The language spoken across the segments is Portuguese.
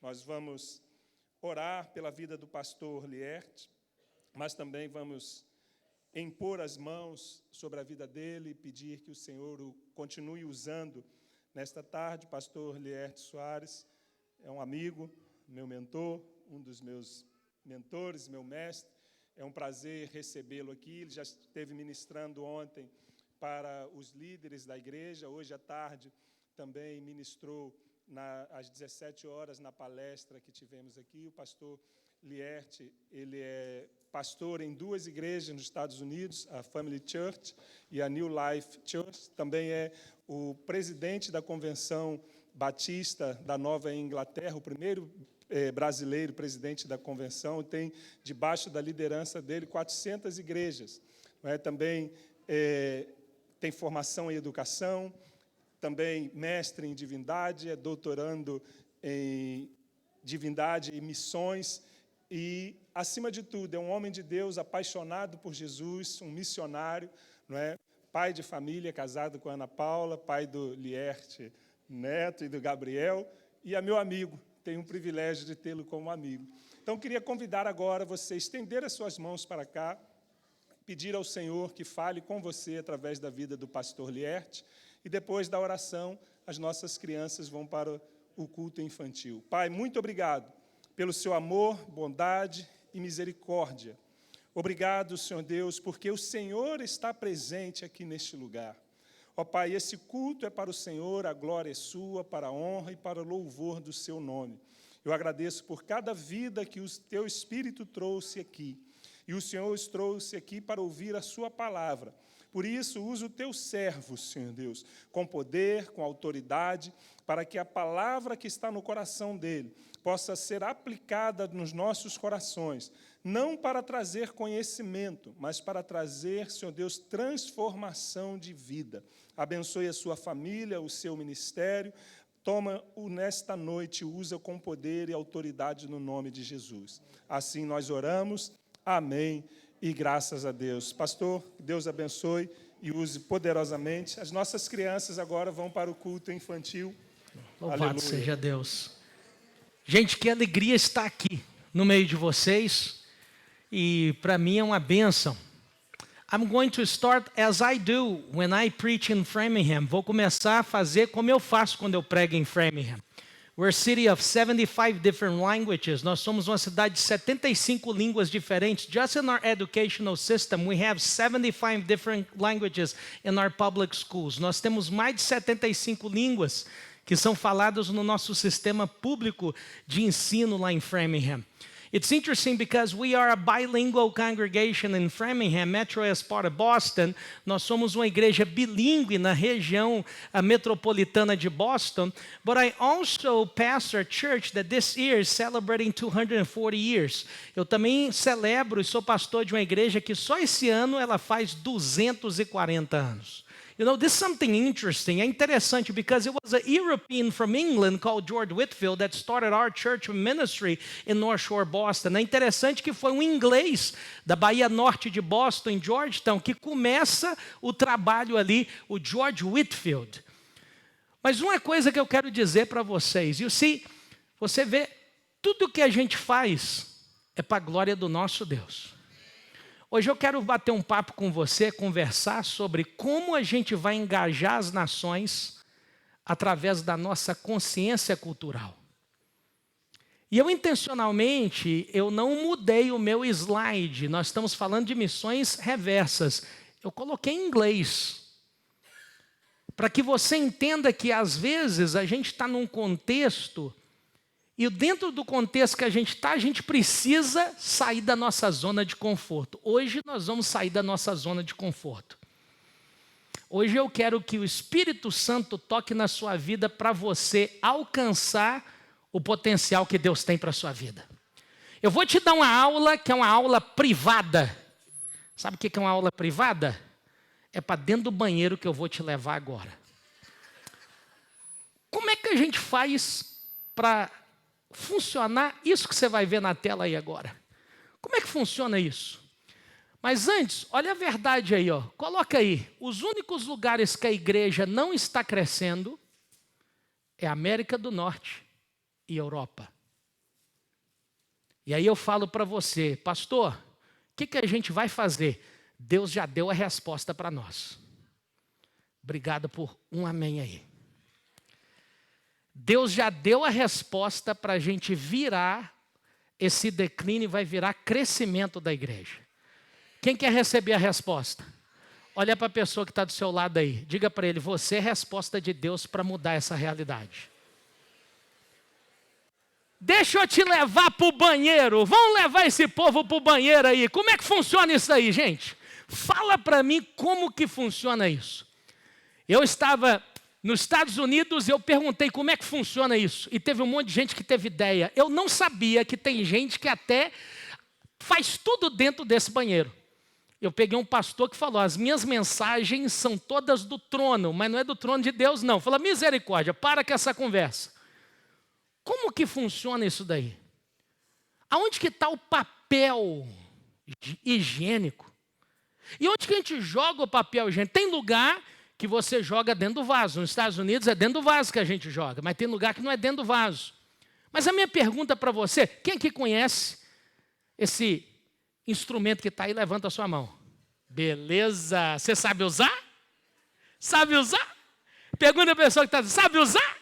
Nós vamos orar pela vida do pastor Lierte, mas também vamos impor as mãos sobre a vida dele e pedir que o Senhor o continue usando nesta tarde. Pastor Lierte Soares é um amigo, meu mentor, um dos meus mentores, meu mestre. É um prazer recebê-lo aqui. Ele já esteve ministrando ontem para os líderes da igreja. Hoje à tarde também ministrou às 17 horas na palestra que tivemos aqui. O pastor Lierte, ele é pastor em 2 igrejas nos Estados Unidos, a Family Church e a New Life Church. Também é o presidente da Convenção Batista da Nova Inglaterra, o primeiro brasileiro presidente da convenção. Tem, debaixo da liderança dele, 400 igrejas. Também tem formação em educação, também mestre em divindade, é doutorando em divindade e missões. E, acima de tudo, é um homem de Deus apaixonado por Jesus, um missionário, pai de família, casado com a Ana Paula, pai do Lierte Neto e do Gabriel, e é meu amigo. Tenho o privilégio de tê-lo como amigo. Então, queria convidar agora você a estender as suas mãos para cá, pedir ao Senhor que fale com você através da vida do pastor Lierte, e depois da oração, as nossas crianças vão para o culto infantil. Pai, muito obrigado pelo seu amor, bondade e misericórdia. Obrigado, Senhor Deus, porque o Senhor está presente aqui neste lugar. Ó Pai, esse culto é para o Senhor, a glória é sua, para a honra e para o louvor do seu nome. Eu agradeço por cada vida que o teu Espírito trouxe aqui. E o Senhor os trouxe aqui para ouvir a sua palavra. Por isso, usa o teu servo, Senhor Deus, com poder, com autoridade, para que a palavra que está no coração dele possa ser aplicada nos nossos corações, não para trazer conhecimento, mas para trazer, Senhor Deus, transformação de vida. Abençoe a sua família, o seu ministério. Toma-o nesta noite, usa com poder e autoridade no nome de Jesus. Assim nós oramos. Amém. E graças a Deus. Pastor, Deus abençoe e use poderosamente. As nossas crianças agora vão para o culto infantil. Louvado Aleluia. seja Deus. Gente, que alegria estar aqui no meio de vocês. E para mim é uma bênção. I'm going to start as I do when I preach in Framingham. Vou começar a fazer como eu faço quando eu prego em Framingham. We're a city of 75 different languages. Nós somos uma cidade de 75 línguas diferentes. Just in our educational system, we have 75 different languages in our public schools. Nós temos mais de 75 línguas que são faladas no nosso sistema público de ensino lá em Framingham. It's interesting because we are a bilingual congregation in Framingham, metro as part of Boston. Nós somos uma igreja bilíngue na região metropolitana de Boston. But I also pastor a church that this year is celebrating 240 years. Eu também celebro e sou pastor de uma igreja que só esse ano ela faz 240 anos. You know, this is something interesting. É interessante because it was a European from England called George Whitefield that started our church ministry in North Shore, Boston. É interessante que foi um inglês da Bahia Norte de Boston, em Georgetown, que começa o trabalho ali, o George Whitefield. Mas uma coisa que eu quero dizer para vocês, você vê, tudo que a gente faz é para a glória do nosso Deus. Hoje eu quero bater um papo com você, conversar sobre como a gente vai engajar as nações através da nossa consciência cultural. E eu intencionalmente, eu não mudei o meu slide. Nós estamos falando de missões reversas. Eu coloquei em inglês. Para que você entenda que às vezes a gente está num contexto e dentro do contexto que a gente está, a gente precisa sair da nossa zona de conforto. Hoje nós vamos sair da nossa zona de conforto. Hoje eu quero que o Espírito Santo toque na sua vida para você alcançar o potencial que Deus tem para a sua vida. Eu vou te dar uma aula que é uma aula privada. Sabe o que é uma aula privada? É para dentro do banheiro que eu vou te levar agora. Como é que a gente faz para funcionar isso que você vai ver na tela aí agora? Como é que funciona isso? Mas antes, olha a verdade aí, ó. Coloca aí. Os únicos lugares que a igreja não está crescendo é a América do Norte e Europa. E aí eu falo para você, pastor, o que a gente vai fazer? Deus já deu a resposta para nós. Obrigado por um amém aí. Deus já deu a resposta para a gente virar esse declínio, vai virar crescimento da igreja. Quem quer receber a resposta? Olha para a pessoa que está do seu lado aí. Diga para ele, você é a resposta de Deus para mudar essa realidade. Deixa eu te levar para o banheiro. Vamos levar esse povo para o banheiro aí. Como é que funciona isso aí, gente? Fala para mim como que funciona isso. Eu estava nos Estados Unidos e eu perguntei como é que funciona isso. E teve um monte de gente que teve ideia. Eu não sabia que tem gente que até faz tudo dentro desse banheiro. Eu peguei um pastor que falou, as minhas mensagens são todas do trono, mas não é do trono de Deus não. Falou, misericórdia, para com essa conversa. Como que funciona isso daí? Aonde que está o papel higiênico? E onde que a gente joga o papel higiênico? Tem lugar que você joga dentro do vaso. Nos Estados Unidos é dentro do vaso que a gente joga, mas tem lugar que não é dentro do vaso. Mas a minha pergunta para você, quem aqui conhece esse instrumento que está aí, levanta a sua mão. Beleza. Você sabe usar? Sabe usar? Pergunta a pessoa que está dizendo, sabe usar?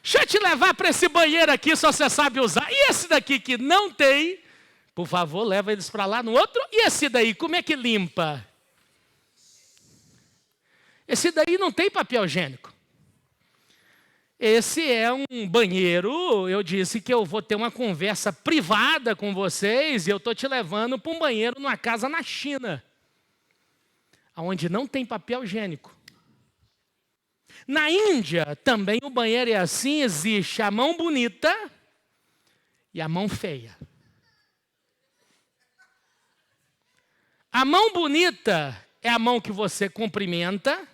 Deixa eu te levar para esse banheiro aqui, só você sabe usar. E esse daqui que não tem, por favor, leva eles para lá no outro. E esse daí, como é que limpa? Esse daí não tem papel higiênico. Esse é um banheiro, eu disse que eu vou ter uma conversa privada com vocês e eu estou te levando para um banheiro numa casa na China, onde não tem papel higiênico. Na Índia, também o banheiro é assim, existe a mão bonita e a mão feia. A mão bonita é a mão que você cumprimenta,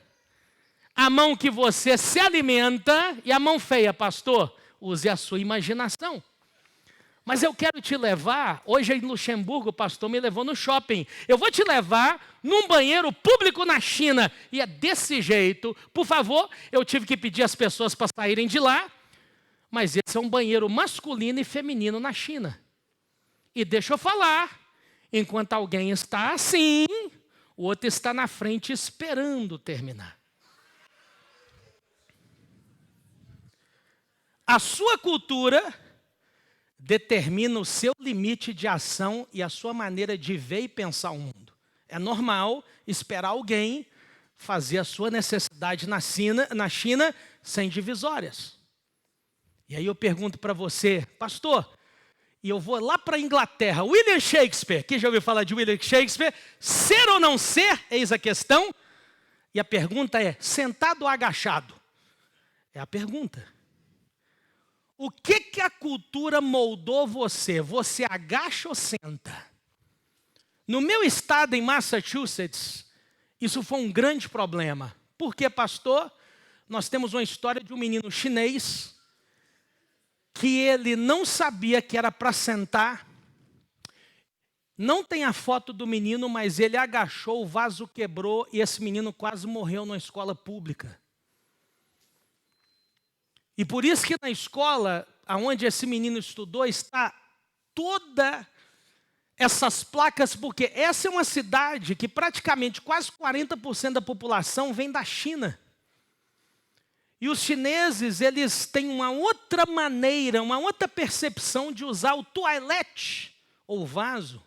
a mão que você se alimenta, e a mão feia, pastor, use a sua imaginação. Mas eu quero te levar, hoje em Luxemburgo, o pastor me levou no shopping. Eu vou te levar num banheiro público na China. E é desse jeito. Por favor, eu tive que pedir as pessoas para saírem de lá. Mas esse é um banheiro masculino e feminino na China. E deixa eu falar, enquanto alguém está assim, o outro está na frente esperando terminar. A sua cultura determina o seu limite de ação e a sua maneira de ver e pensar o mundo. É normal esperar alguém fazer a sua necessidade na China sem divisórias. E aí eu pergunto para você, pastor, e eu vou lá para a Inglaterra, William Shakespeare, quem já ouviu falar de William Shakespeare? Ser ou não ser, eis a questão. E a pergunta é, sentado ou agachado? É a pergunta. O que a cultura moldou você? Você agacha ou senta? No meu estado, em Massachusetts, isso foi um grande problema. Por quê, pastor? Nós temos uma história de um menino chinês que ele não sabia que era para sentar. Não tem a foto do menino, mas ele agachou, o vaso quebrou e esse menino quase morreu na escola pública. E por isso que na escola, onde esse menino estudou, está toda essas placas, porque essa é uma cidade que praticamente quase 40% da população vem da China. E os chineses, eles têm uma outra maneira, uma outra percepção de usar o toilette, ou vaso.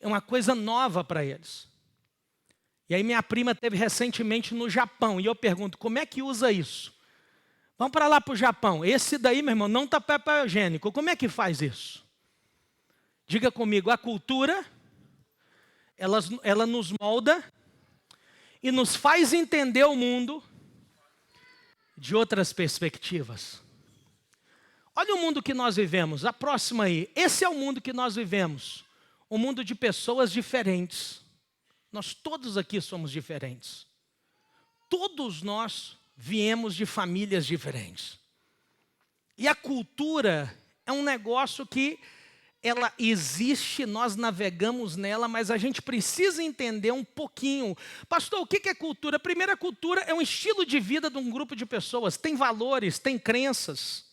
É uma coisa nova para eles. E aí minha prima teve recentemente no Japão, e eu pergunto, como é que usa isso? Vamos para lá para o Japão. Esse daí, meu irmão, não está papel higiênico. Como é que faz isso? Diga comigo, a cultura, ela nos molda e nos faz entender o mundo de outras perspectivas. Olha o mundo que nós vivemos, a próxima aí. Esse é o mundo que nós vivemos. Um mundo de pessoas diferentes. Nós todos aqui somos diferentes. Todos nós viemos de famílias diferentes. E a cultura é um negócio que ela existe, nós navegamos nela, mas a gente precisa entender um pouquinho. Pastor, o que é cultura? Primeiro, a cultura é um estilo de vida de um grupo de pessoas. Tem valores, tem crenças.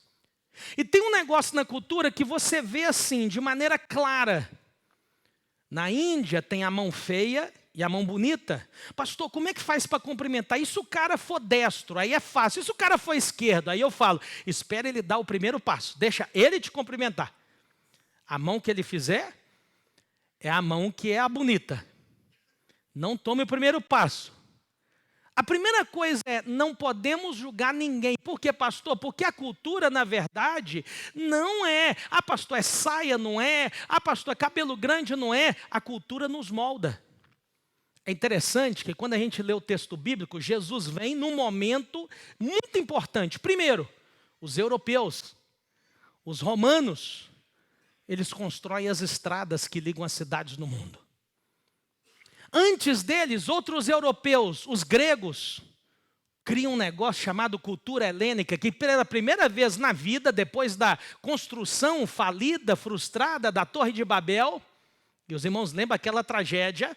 E tem um negócio na cultura que você vê assim, de maneira clara. Na Índia tem a mão feia e a mão bonita. Pastor, como é que faz para cumprimentar? E se o cara for destro, aí é fácil. E se o cara for esquerdo, aí eu falo, espera ele dar o primeiro passo, deixa ele te cumprimentar. A mão que ele fizer é a mão que é a bonita. Não tome o primeiro passo. A primeira coisa é, não podemos julgar ninguém. Por quê, pastor? Porque a cultura, na verdade, não é. Ah, pastor, é saia, não é. Ah, pastor, é cabelo grande, não é. A cultura nos molda. É interessante que quando a gente lê o texto bíblico, Jesus vem num momento muito importante. Primeiro, os europeus, os romanos, eles constroem as estradas que ligam as cidades no mundo. Antes deles, outros europeus, os gregos, criam um negócio chamado cultura helênica, que pela primeira vez na vida, depois da construção falida, frustrada da Torre de Babel, e os irmãos lembram aquela tragédia,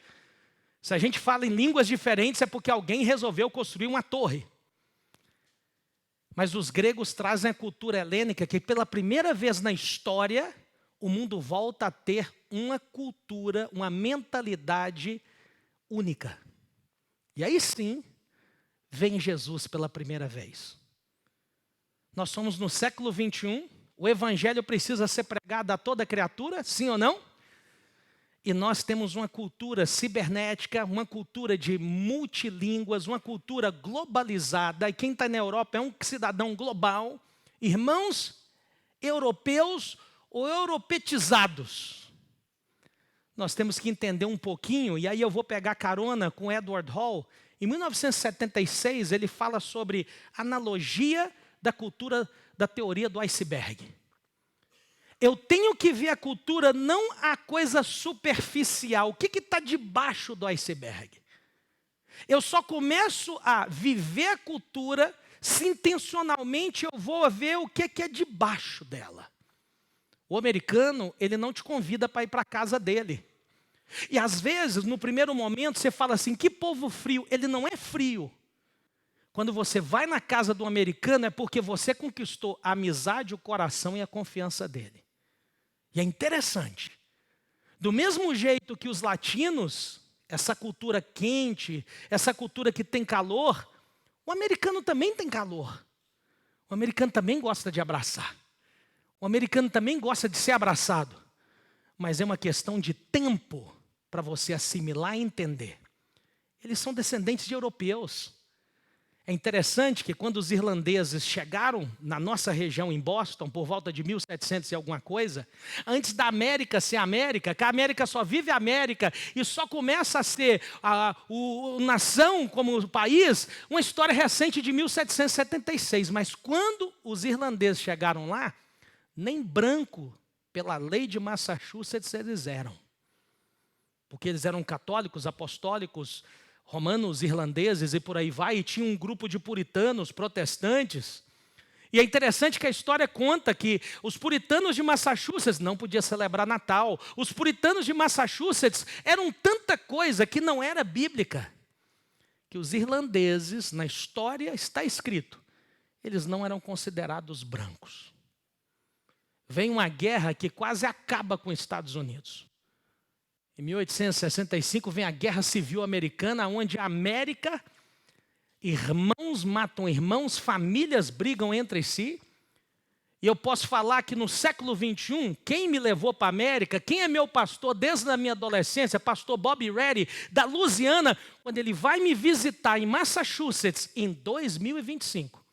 se a gente fala em línguas diferentes é porque alguém resolveu construir uma torre. Mas os gregos trazem a cultura helênica, que pela primeira vez na história, o mundo volta a ter uma cultura, uma mentalidade única. E aí sim, vem Jesus pela primeira vez. Nós somos no século 21, o evangelho precisa ser pregado a toda criatura, sim ou não? E nós temos uma cultura cibernética, uma cultura de multilínguas, uma cultura globalizada, e quem está na Europa é um cidadão global. Irmãos europeus ou europetizados. Nós temos que entender um pouquinho, e aí eu vou pegar carona com Edward Hall. Em 1976, ele fala sobre analogia da cultura, da teoria do iceberg. Eu tenho que ver a cultura, não a coisa superficial. O que está debaixo do iceberg? Eu só começo a viver a cultura se intencionalmente eu vou ver o que é debaixo dela. O americano, ele não te convida para ir para a casa dele. E às vezes, no primeiro momento, você fala assim, que povo frio. Ele não é frio. Quando você vai na casa do americano, é porque você conquistou a amizade, o coração e a confiança dele. E é interessante. Do mesmo jeito que os latinos, essa cultura quente, essa cultura que tem calor, o americano também tem calor. O americano também gosta de abraçar. O americano também gosta de ser abraçado. Mas é uma questão de tempo para você assimilar e entender. Eles são descendentes de europeus. É interessante que quando os irlandeses chegaram na nossa região, em Boston, por volta de 1700 e alguma coisa, antes da América ser América, que a América só vive a América e só começa a ser a nação como país, uma história recente de 1776. Mas quando os irlandeses chegaram lá, nem branco, pela lei de Massachusetts, eles eram. Porque eles eram católicos, apostólicos, romanos, irlandeses e por aí vai, e tinha um grupo de puritanos, protestantes. E é interessante que a história conta que os puritanos de Massachusetts não podiam celebrar Natal. Os puritanos de Massachusetts eram tanta coisa que não era bíblica. Que os irlandeses, na história está escrito, eles não eram considerados brancos. Vem uma guerra que quase acaba com os Estados Unidos. Em 1865 vem a Guerra Civil Americana, onde a América, irmãos matam irmãos, famílias brigam entre si. E eu posso falar que no século 21, quem me levou para a América, quem é meu pastor desde a minha adolescência, pastor Bob Reddy, da Louisiana, quando ele vai me visitar em Massachusetts em 2025,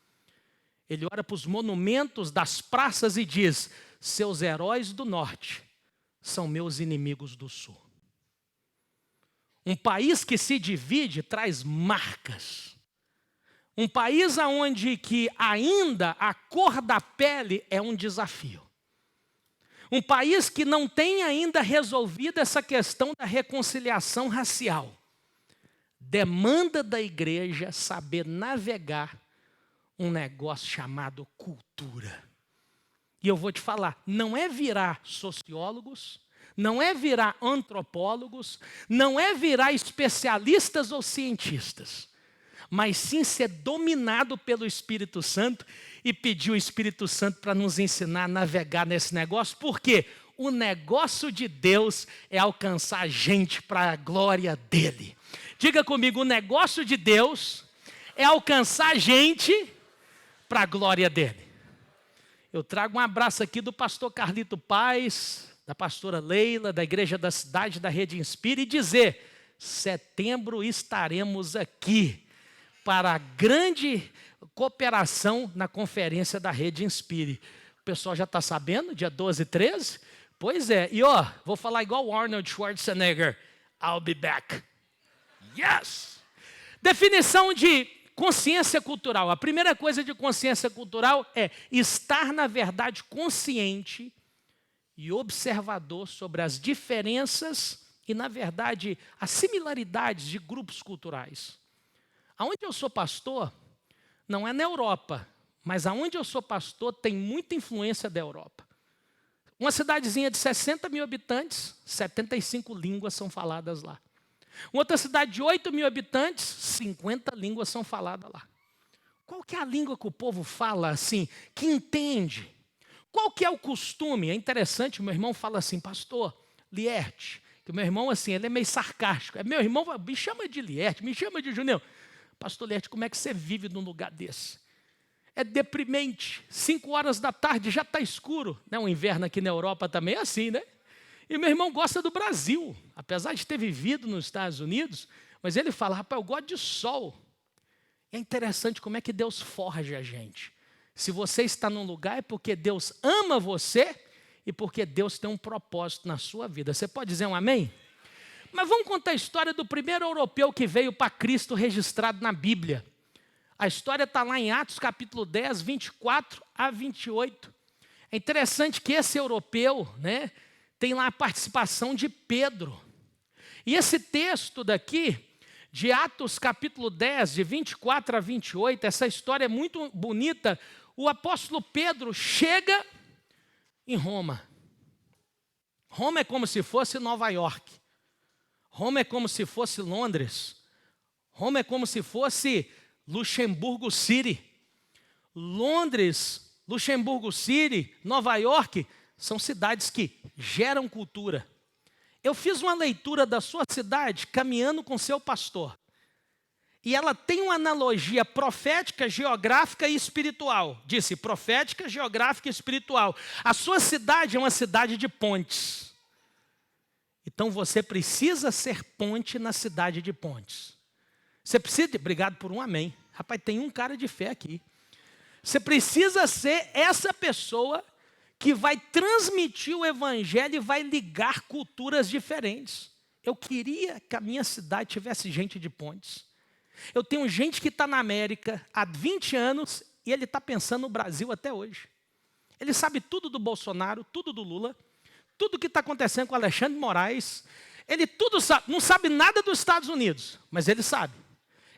ele olha para os monumentos das praças e diz, seus heróis do norte são meus inimigos do sul. Um país que se divide traz marcas. Um país onde que ainda a cor da pele é um desafio. Um país que não tem ainda resolvido essa questão da reconciliação racial. Demanda da igreja saber navegar um negócio chamado cultura. E eu vou te falar, não é virar sociólogos, não é virar antropólogos, não é virar especialistas ou cientistas. mas sim ser dominado pelo Espírito Santo e pedir o Espírito Santo para nos ensinar a navegar nesse negócio. Por quê? O negócio de Deus é alcançar a gente para a glória dele. Diga comigo, o negócio de Deus é alcançar a gente para a glória dele. Eu trago um abraço aqui do pastor Carlito Paz, da pastora Leila, da Igreja da Cidade, da Rede Inspira, e dizer, setembro estaremos aqui para a grande cooperação na conferência da Rede Inspire. O pessoal já está sabendo, dia 12 e 13? Pois é, e vou falar igual o Arnold Schwarzenegger, I'll be back. Yes! Definição de consciência cultural. A primeira coisa de consciência cultural é estar, na verdade, consciente e observador sobre as diferenças e, na verdade, as similaridades de grupos culturais. Aonde eu sou pastor, não é na Europa, mas aonde eu sou pastor tem muita influência da Europa. Uma cidadezinha de 60 mil habitantes, 75 línguas são faladas lá. Uma outra cidade de 8 mil habitantes, 50 línguas são faladas lá. Qual que é a língua que o povo fala assim, que entende? Qual que é o costume? É interessante, o meu irmão fala assim, pastor Lierte, que o meu irmão assim, ele é meio sarcástico. Meu irmão me chama de Lierte, me chama de Junião. Pastor Lierte, como é que você vive num lugar desse? É deprimente, 5 horas da tarde já está escuro. Né? O inverno aqui na Europa também é assim, né? E meu irmão gosta do Brasil, apesar de ter vivido nos Estados Unidos, mas ele fala, rapaz, eu gosto de sol. É interessante como é que Deus forja a gente. Se você está num lugar é porque Deus ama você e porque Deus tem um propósito na sua vida. Você pode dizer um amém? Mas vamos contar a história do primeiro europeu que veio para Cristo registrado na Bíblia. A história está lá em Atos capítulo 10, 24 a 28. É interessante que esse europeu, né, tem lá a participação de Pedro. E esse texto daqui, de Atos capítulo 10, de 24 a 28, essa história é muito bonita. O apóstolo Pedro chega em Roma. Roma é como se fosse Nova York. Roma é como se fosse Londres. Roma é como se fosse Luxemburgo City. Londres, Luxemburgo City, Nova York, são cidades que geram cultura. Eu fiz uma leitura da sua cidade caminhando com seu pastor. E ela tem uma analogia profética, geográfica e espiritual. Disse profética, geográfica e espiritual. A sua cidade é uma cidade de pontes. Então você precisa ser ponte na cidade de pontes. Você precisa, obrigado por um amém. Rapaz, tem um cara de fé aqui. Você precisa ser essa pessoa que vai transmitir o evangelho e vai ligar culturas diferentes. Eu queria que a minha cidade tivesse gente de pontes. Eu tenho gente que está na América há 20 anos e ele está pensando no Brasil até hoje. Ele sabe tudo do Bolsonaro, tudo do Lula, tudo o que está acontecendo com Alexandre de Moraes. Ele tudo sabe, não sabe nada dos Estados Unidos, mas ele sabe.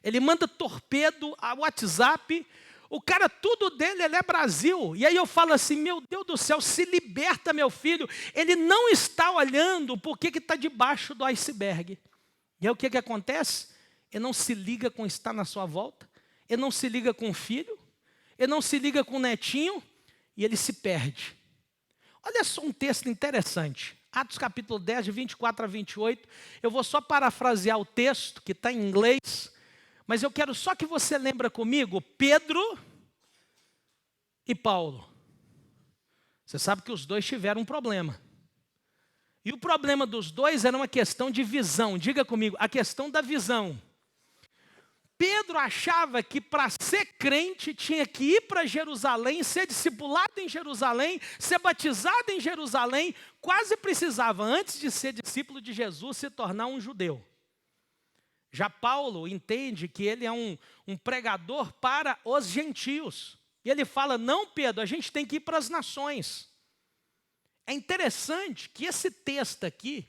Ele manda torpedo, a WhatsApp. O cara, tudo dele, ele é Brasil. E aí eu falo assim, meu Deus do céu, se liberta, meu filho. Ele não está olhando por que está debaixo do iceberg. E aí o que acontece? Ele não se liga com o que está na sua volta. Ele não se liga com o filho. Ele não se liga com o netinho. E ele se perde. Olha só um texto interessante. Atos capítulo 10, de 24 a 28. Eu vou só parafrasear o texto, que está em inglês. Mas eu quero só que você lembre comigo, Pedro e Paulo. Você sabe que os dois tiveram um problema. E o problema dos dois era uma questão de visão. Diga comigo, a questão da visão. Pedro achava que para ser crente tinha que ir para Jerusalém, ser discipulado em Jerusalém, ser batizado em Jerusalém. Quase precisava, antes de ser discípulo de Jesus, se tornar um judeu. Já Paulo entende que ele é um pregador para os gentios. E ele fala, não, Pedro, a gente tem que ir para as nações. É interessante que esse texto aqui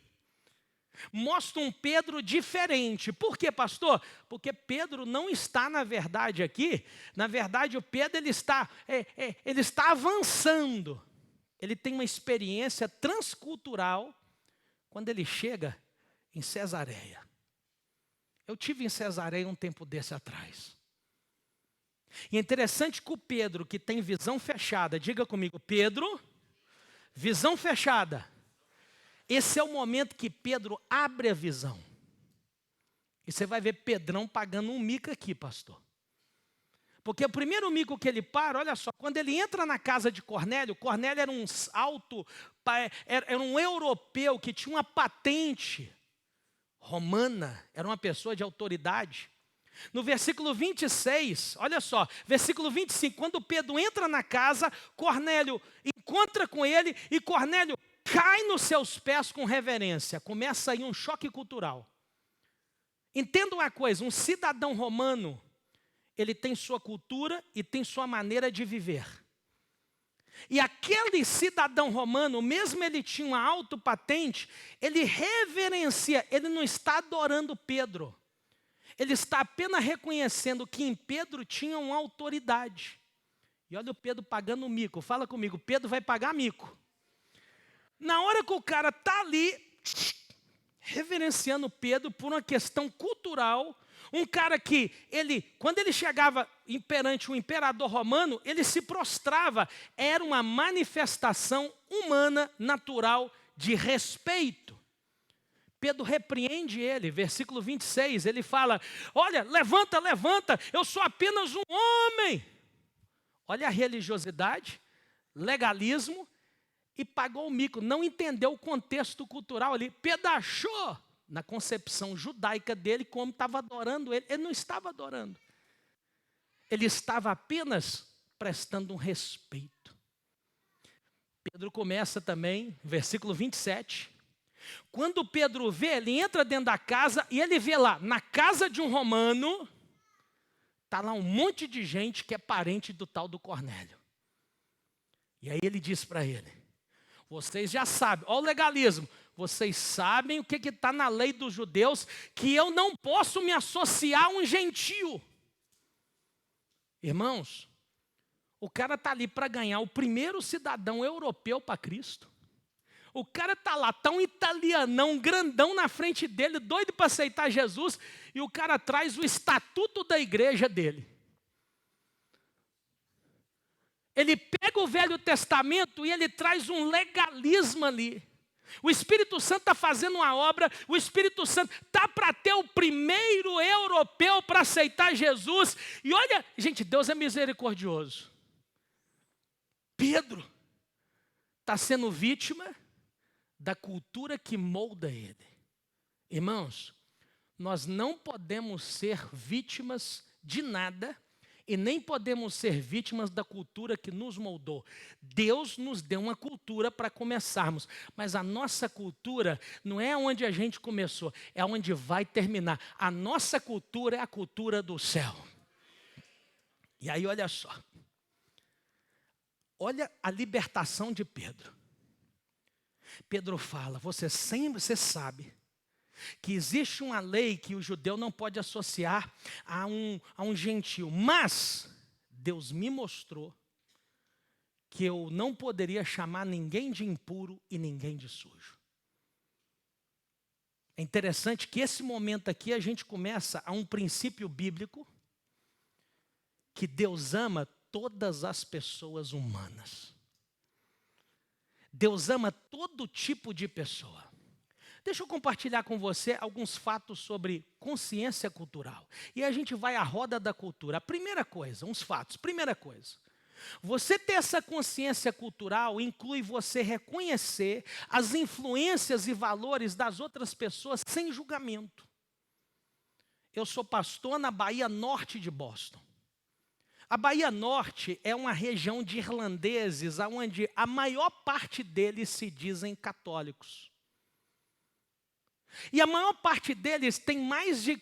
mostra um Pedro diferente. Por quê, pastor? Porque Pedro não está, na verdade, aqui. Na verdade, o Pedro ele está avançando. Ele tem uma experiência transcultural quando ele chega em Cesareia. Eu tive em Cesareia um tempo desse atrás. E é interessante que o Pedro, que tem visão fechada, diga comigo, Pedro, visão fechada. Esse é o momento que Pedro abre a visão. E você vai ver Pedrão pagando um mico aqui, pastor. Porque o primeiro mico que ele para, olha só, quando ele entra na casa de Cornélio, Cornélio era era um europeu que tinha uma patente romana, era uma pessoa de autoridade. No versículo 26, olha só, versículo 25, quando Pedro entra na casa, Cornélio encontra com ele e Cornélio cai nos seus pés com reverência. Começa aí um choque cultural. Entenda uma coisa, um cidadão romano, ele tem sua cultura e tem sua maneira de viver. E aquele cidadão romano, mesmo ele tinha uma autopatente, ele reverencia, ele não está adorando Pedro. Ele está apenas reconhecendo que em Pedro tinha uma autoridade. E olha o Pedro pagando mico. Fala comigo, Pedro vai pagar mico. Na hora que o cara está ali, reverenciando Pedro por uma questão cultural, um cara que, quando ele chegava perante o imperador romano, ele se prostrava. Era uma manifestação humana, natural, de respeito. Pedro repreende ele, versículo 26, ele fala, olha, levanta, levanta, eu sou apenas um homem. Olha a religiosidade, legalismo, e pagou o mico, não entendeu o contexto cultural ali, Pedro achou, na concepção judaica dele, como estava adorando ele. Ele não estava adorando. Ele estava apenas prestando um respeito. Pedro começa também, versículo 27. Quando Pedro vê, ele entra dentro da casa e ele vê lá, na casa de um romano, está lá um monte de gente que é parente do tal do Cornélio. E aí ele diz para ele, vocês já sabem, olha o legalismo, vocês sabem o que está na lei dos judeus, que eu não posso me associar a um gentio. Irmãos, o cara está ali para ganhar o primeiro cidadão europeu para Cristo. O cara está lá, está um italianão grandão na frente dele, doido para aceitar Jesus, e o cara traz o estatuto da igreja dele. Ele pega o Velho Testamento e ele traz um legalismo ali. O Espírito Santo está fazendo uma obra, o Espírito Santo está para ter o primeiro europeu para aceitar Jesus. E olha, gente, Deus é misericordioso. Pedro está sendo vítima da cultura que molda ele. Irmãos, nós não podemos ser vítimas de nada e nem podemos ser vítimas da cultura que nos moldou. Deus nos deu uma cultura para começarmos, mas a nossa cultura não é onde a gente começou, é onde vai terminar. A nossa cultura é a cultura do céu. E aí olha só, olha a libertação de Pedro. Pedro fala, você sabe que existe uma lei que o judeu não pode associar a um gentio, mas Deus me mostrou que eu não poderia chamar ninguém de impuro e ninguém de sujo. É interessante que esse momento aqui a gente começa a um princípio bíblico que Deus ama todas as pessoas humanas. Deus ama todo tipo de pessoa. Deixa eu compartilhar com você alguns fatos sobre consciência cultural. E a gente vai à roda da cultura. A primeira coisa, uns fatos. Primeira coisa, você ter essa consciência cultural inclui você reconhecer as influências e valores das outras pessoas sem julgamento. Eu sou pastor na Bahia Norte de Boston. A Bahia Norte é uma região de irlandeses, onde a maior parte deles se dizem católicos. E a maior parte deles tem mais de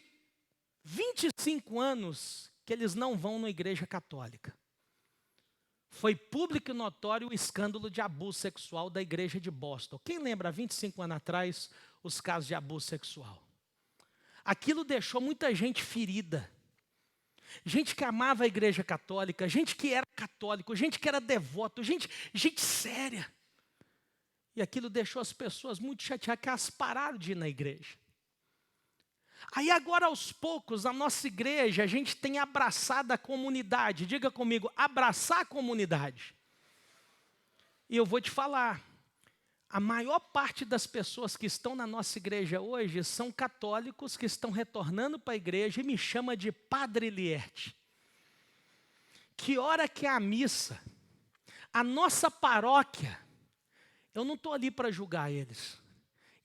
25 anos que eles não vão na igreja católica. Foi público e notório o escândalo de abuso sexual da igreja de Boston. Quem lembra, há 25 anos atrás, os casos de abuso sexual? Aquilo deixou muita gente ferida. Gente que amava a igreja católica, gente que era católico, gente que era devoto, gente séria. E aquilo deixou as pessoas muito chateadas, que elas pararam de ir na igreja. Aí agora, aos poucos, a nossa igreja, a gente tem abraçado a comunidade. Diga comigo, abraçar a comunidade. E eu vou te falar, a maior parte das pessoas que estão na nossa igreja hoje são católicos que estão retornando para a igreja e me chama de Padre Lierte. Que hora que é a missa? A nossa paróquia, eu não estou ali para julgar eles.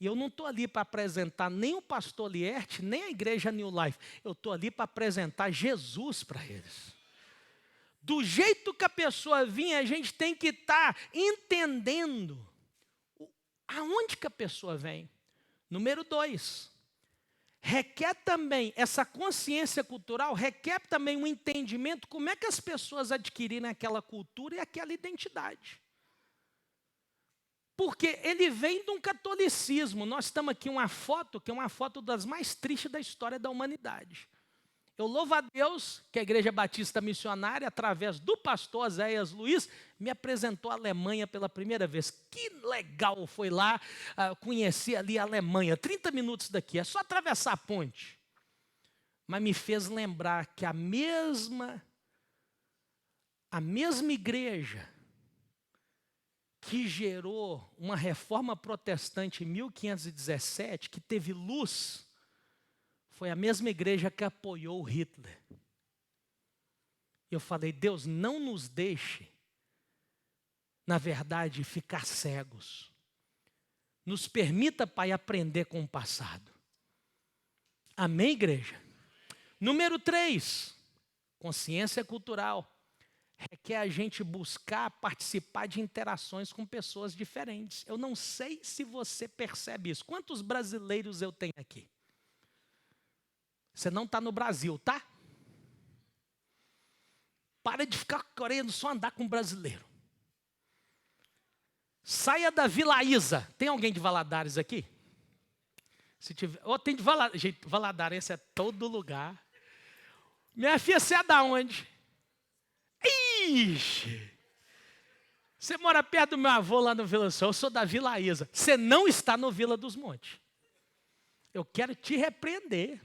E eu não estou ali para apresentar nem o pastor Lierte, nem a igreja New Life. Eu estou ali para apresentar Jesus para eles. Do jeito que a pessoa vinha, a gente tem que estar entendendo aonde que a pessoa vem. Número 2, requer também, essa consciência cultural, requer também um entendimento como é que as pessoas adquiriram aquela cultura e aquela identidade. Porque ele vem de um catolicismo. Nós estamos aqui uma foto, que é uma foto das mais tristes da história da humanidade. Eu louvo a Deus que a Igreja Batista Missionária, através do pastor Zéias Luiz, me apresentou a Alemanha pela primeira vez. Que legal foi lá conhecer ali a Alemanha. 30 minutos daqui, é só atravessar a ponte. Mas me fez lembrar que a mesma igreja que gerou uma reforma protestante em 1517, que teve luz, foi a mesma igreja que apoiou Hitler. Eu falei, Deus, não nos deixe, na verdade, ficar cegos. Nos permita, Pai, aprender com o passado. Amém, igreja? Número 3, consciência cultural. Requer a gente buscar participar de interações com pessoas diferentes. Eu não sei se você percebe isso. Quantos brasileiros eu tenho aqui? Você não está no Brasil, tá? Para de ficar querendo só andar com brasileiro. Saia da Vila Isa. Tem alguém de Valadares aqui? Se tiver, tem de Valadares. Gente, Valadares é todo lugar. Minha filha, você é da onde? Ixi! Você mora perto do meu avô lá no Vila Sol. Eu sou da Vila Isa. Você não está no Vila dos Montes. Eu quero te repreender.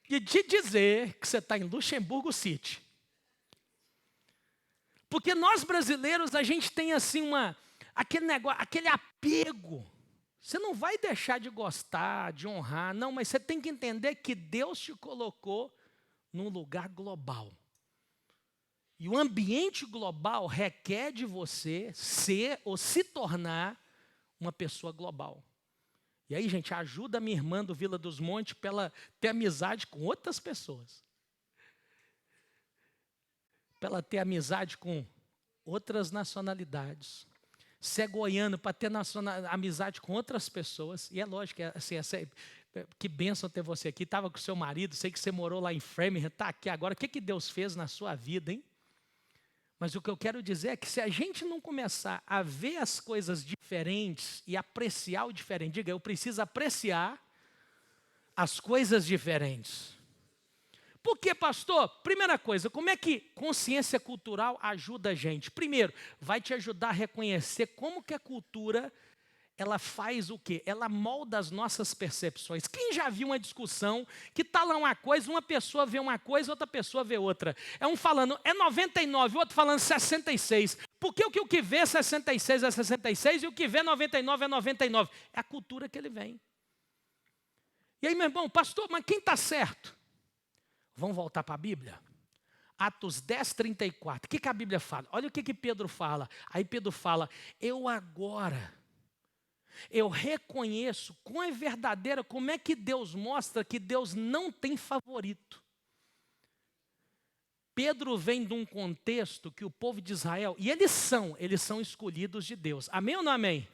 E te dizer que você está em Luxemburgo City. Porque nós brasileiros, a gente tem assim aquele negócio, aquele apego. Você não vai deixar de gostar, de honrar, não, mas você tem que entender que Deus te colocou num lugar global. E o ambiente global requer de você ser ou se tornar uma pessoa global. E aí, gente, ajuda a minha irmã do Vila dos Montes para ela ter amizade com outras pessoas. Para ela ter amizade com outras nacionalidades. Ser goiano para ter amizade com outras pessoas. E é lógico, assim, que bênção ter você aqui. Estava com o seu marido, sei que você morou lá em Framingham, está aqui agora. O que Deus fez na sua vida, hein? Mas o que eu quero dizer é que se a gente não começar a ver as coisas diferentes e apreciar o diferente, diga, eu preciso apreciar as coisas diferentes. Por quê, pastor? Primeira coisa, como é que consciência cultural ajuda a gente? Primeiro, vai te ajudar a reconhecer como que a cultura, ela faz o quê? Ela molda as nossas percepções. Quem já viu uma discussão que está lá uma coisa, uma pessoa vê uma coisa, outra pessoa vê outra. É um falando, é 99, o outro falando 66. Porque o que vê 66 é 66 e o que vê 99 é 99. É a cultura que ele vem. E aí, meu irmão, pastor, mas quem está certo? Vamos voltar para a Bíblia? Atos 10, 34. O que a Bíblia fala? Olha o que Pedro fala. Aí Pedro fala, eu reconheço como é verdadeira, como é que Deus mostra que Deus não tem favorito. Pedro vem de um contexto que o povo de Israel, e eles são escolhidos de Deus. Amém ou não amém?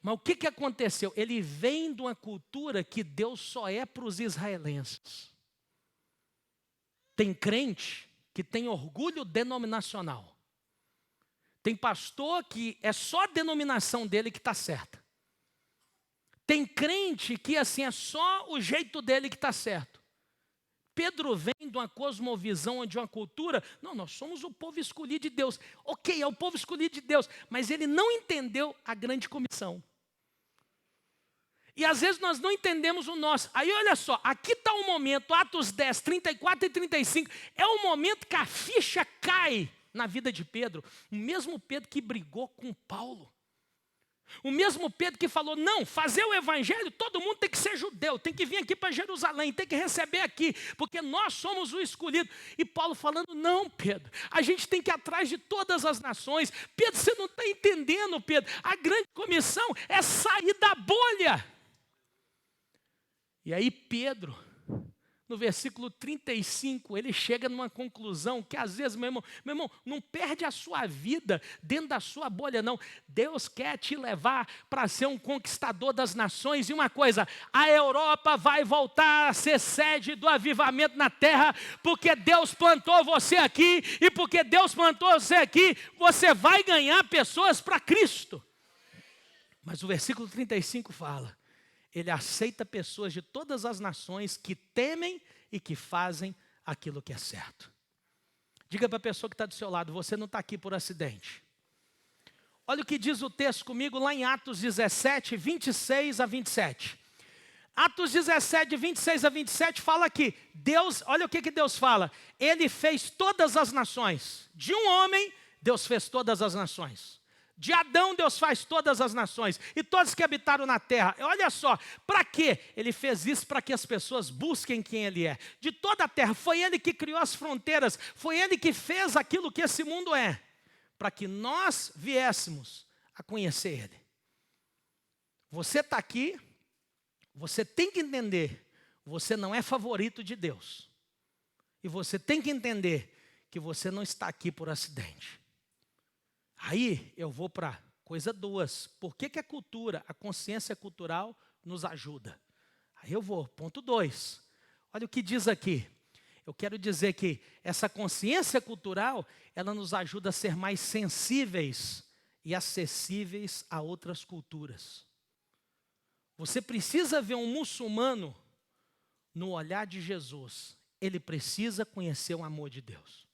Mas o que aconteceu? Ele vem de uma cultura que Deus só é para os israelenses. Tem crente que tem orgulho denominacional. Tem pastor que é só a denominação dele que está certa. Tem crente que assim é só o jeito dele que está certo. Pedro vem de uma cosmovisão, de uma cultura. Não, nós somos o povo escolhido de Deus. Ok, é o povo escolhido de Deus. Mas ele não entendeu a grande comissão. E às vezes nós não entendemos o nosso. Aí olha só, aqui está o momento, Atos 10, 34 e 35. É o momento que a ficha cai na vida de Pedro. O mesmo Pedro que brigou com Paulo. O mesmo Pedro que falou, não, fazer o evangelho, todo mundo tem que ser judeu, tem que vir aqui para Jerusalém, tem que receber aqui, porque nós somos o escolhido. E Paulo falando, não, Pedro, a gente tem que ir atrás de todas as nações. Pedro, você não está entendendo, Pedro, a grande comissão é sair da bolha. E aí Pedro, no versículo 35, ele chega numa conclusão que às vezes, meu irmão, não perde a sua vida dentro da sua bolha, não. Deus quer te levar para ser um conquistador das nações. E uma coisa, a Europa vai voltar a ser sede do avivamento na terra, porque Deus plantou você aqui, e porque Deus plantou você aqui, você vai ganhar pessoas para Cristo. Mas o versículo 35 fala, ele aceita pessoas de todas as nações que temem e que fazem aquilo que é certo. Diga para a pessoa que está do seu lado, você não está aqui por acidente. Olha o que diz o texto comigo lá em Atos 17, 26 a 27. Atos 17, 26 a 27 fala que Deus, olha o que Deus fala. Ele fez todas as nações. De um homem, Deus fez todas as nações. De Adão, Deus faz todas as nações, e todos que habitaram na terra. Olha só, para quê? Ele fez isso para que as pessoas busquem quem Ele é. De toda a terra, foi Ele que criou as fronteiras, foi Ele que fez aquilo que esse mundo é, para que nós viéssemos a conhecer Ele. Você está aqui, você tem que entender, você não é favorito de Deus. E você tem que entender que você não está aqui por acidente. Aí eu vou para coisa 2. Por que a cultura, a consciência cultural nos ajuda? Aí eu vou, ponto 2. Olha o que diz aqui. Eu quero dizer que essa consciência cultural, ela nos ajuda a ser mais sensíveis e acessíveis a outras culturas. Você precisa ver um muçulmano no olhar de Jesus. Ele precisa conhecer o amor de Deus.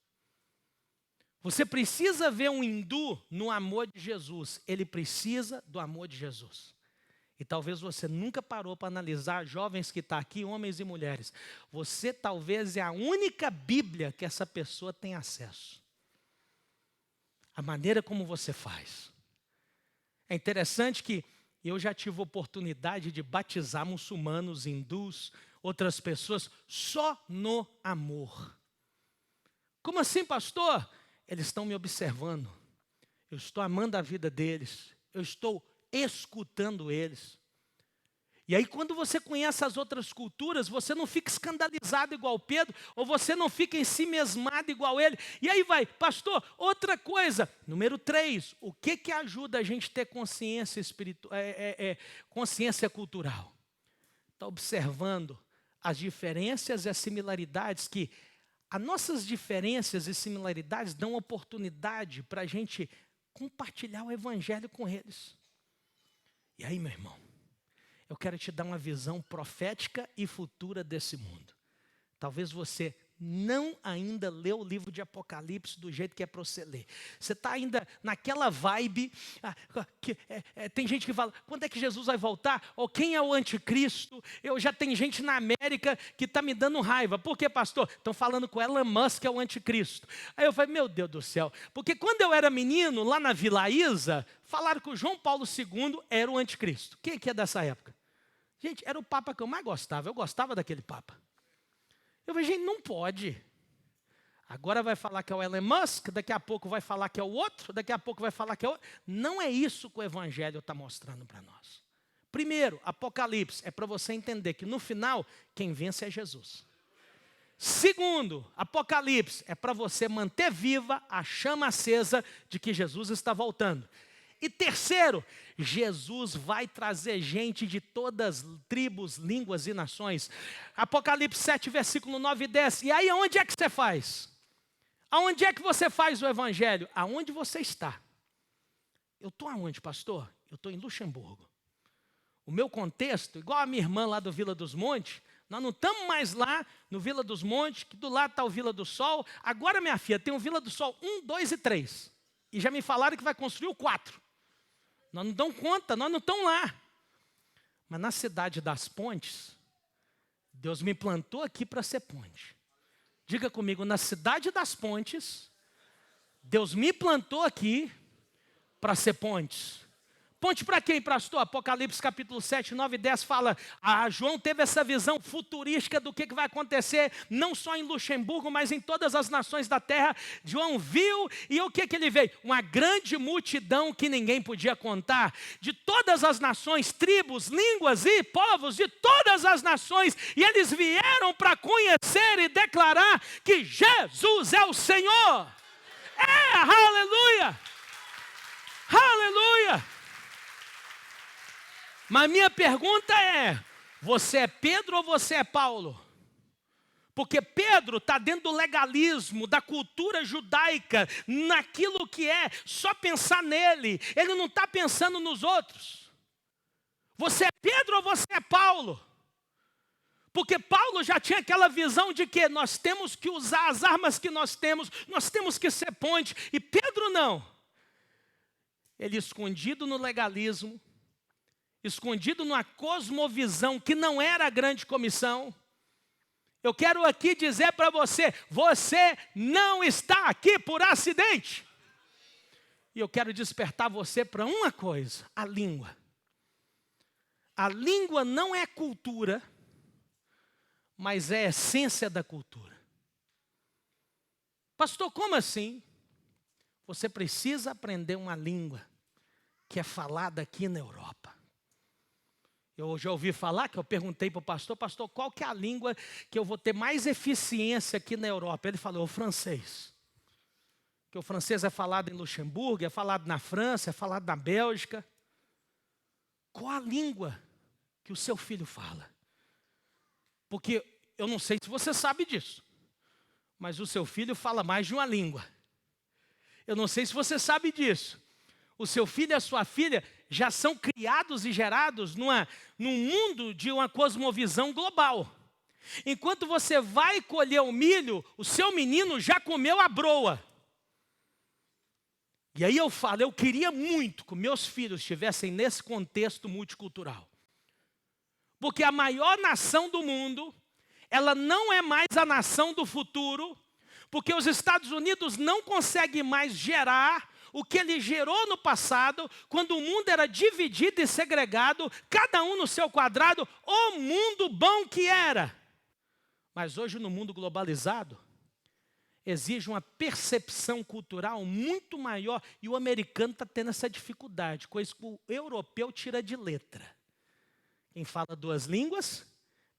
Você precisa ver um hindu no amor de Jesus. Ele precisa do amor de Jesus. E talvez você nunca parou para analisar, jovens que estão aqui, homens e mulheres. Você talvez é a única Bíblia que essa pessoa tem acesso. A maneira como você faz. É interessante que eu já tive oportunidade de batizar muçulmanos, hindus, outras pessoas, só no amor. Como assim, pastor? Eles estão me observando, eu estou amando a vida deles, eu estou escutando eles. E aí quando você conhece as outras culturas, você não fica escandalizado igual Pedro, ou você não fica ensimesmado igual ele. E aí vai, pastor, outra coisa, número 3, o que ajuda a gente a ter consciência consciência cultural? Está observando as diferenças e as similaridades que as nossas diferenças e similaridades dão oportunidade para a gente compartilhar o evangelho com eles. E aí, meu irmão, eu quero te dar uma visão profética e futura desse mundo. Talvez você não ainda leu o livro de Apocalipse do jeito que é para você ler. Você está ainda naquela vibe, tem gente que fala, quando é que Jesus vai voltar? Ou quem é o anticristo? Eu já tenho gente na América que está me dando raiva. Por quê, pastor? Estão falando que o Elon Musk é o anticristo. Aí eu falei, meu Deus do céu, porque quando eu era menino, lá na Vila Isa, falaram que o João Paulo II era o anticristo. Quem que é dessa época? Gente, era o papa que eu mais gostava, eu gostava daquele papa. Eu falei, gente, não pode. Agora vai falar que é o Elon Musk, daqui a pouco vai falar que é o outro, daqui a pouco vai falar que é o outro. Não é isso que o Evangelho está mostrando para nós. Primeiro, Apocalipse é para você entender que no final, quem vence é Jesus. Segundo, Apocalipse é para você manter viva a chama acesa de que Jesus está voltando. E terceiro, Jesus vai trazer gente de todas as tribos, línguas e nações. Apocalipse 7, versículo 9 e 10. E aí, aonde é que você faz? Aonde é que você faz o evangelho? Aonde você está? Eu estou aonde, pastor? Eu estou em Luxemburgo. O meu contexto, igual a minha irmã lá do Vila dos Montes, nós não estamos mais lá no Vila dos Montes, que do lado está o Vila do Sol. Agora, minha filha, tem o Vila do Sol 1, 2 e 3. E já me falaram que vai construir o 4. Nós não damos conta, nós não estamos lá. Mas na cidade das pontes, Deus me plantou aqui para ser ponte. Diga comigo, na cidade das pontes, Deus me plantou aqui para ser pontes. Ponte para quem, pastor? Apocalipse capítulo 7, 9 e 10 fala, João teve essa visão futurística do que vai acontecer, não só em Luxemburgo, mas em todas as nações da terra. João viu, e o que ele veio? Uma grande multidão que ninguém podia contar, de todas as nações, tribos, línguas e povos, de todas as nações, e eles vieram para conhecer e declarar que Jesus é o Senhor. Aleluia! Aleluia! Mas minha pergunta é, você é Pedro ou você é Paulo? Porque Pedro está dentro do legalismo, da cultura judaica, naquilo que é, só pensar nele. Ele não está pensando nos outros. Você é Pedro ou você é Paulo? Porque Paulo já tinha aquela visão de que nós temos que usar as armas que nós temos que ser ponte. E Pedro não. Ele escondido no legalismo, escondido numa cosmovisão que não era a grande comissão. Eu quero aqui dizer para você, você não está aqui por acidente. E eu quero despertar você para uma coisa, a língua. A língua não é cultura, mas é a essência da cultura. Pastor, como assim? Você precisa aprender uma língua que é falada aqui na Europa. Eu já ouvi falar, que eu perguntei para o pastor, qual que é a língua que eu vou ter mais eficiência aqui na Europa? Ele falou, o francês. Que o francês é falado em Luxemburgo, é falado na França, é falado na Bélgica. Qual a língua que o seu filho fala? Porque eu não sei se você sabe disso, mas o seu filho fala mais de uma língua. Eu não sei se você sabe disso. O seu filho e a sua filha já são criados e gerados num mundo de uma cosmovisão global. Enquanto você vai colher o milho, o seu menino já comeu a broa. E aí eu falo, eu queria muito que meus filhos estivessem nesse contexto multicultural. Porque a maior nação do mundo, ela não é mais a nação do futuro, porque os Estados Unidos não conseguem mais gerar o que ele gerou no passado, quando o mundo era dividido e segregado, cada um no seu quadrado, o mundo bom que era. Mas hoje no mundo globalizado, exige uma percepção cultural muito maior, e o americano está tendo essa dificuldade, coisa que o europeu tira de letra. Quem fala 2 línguas,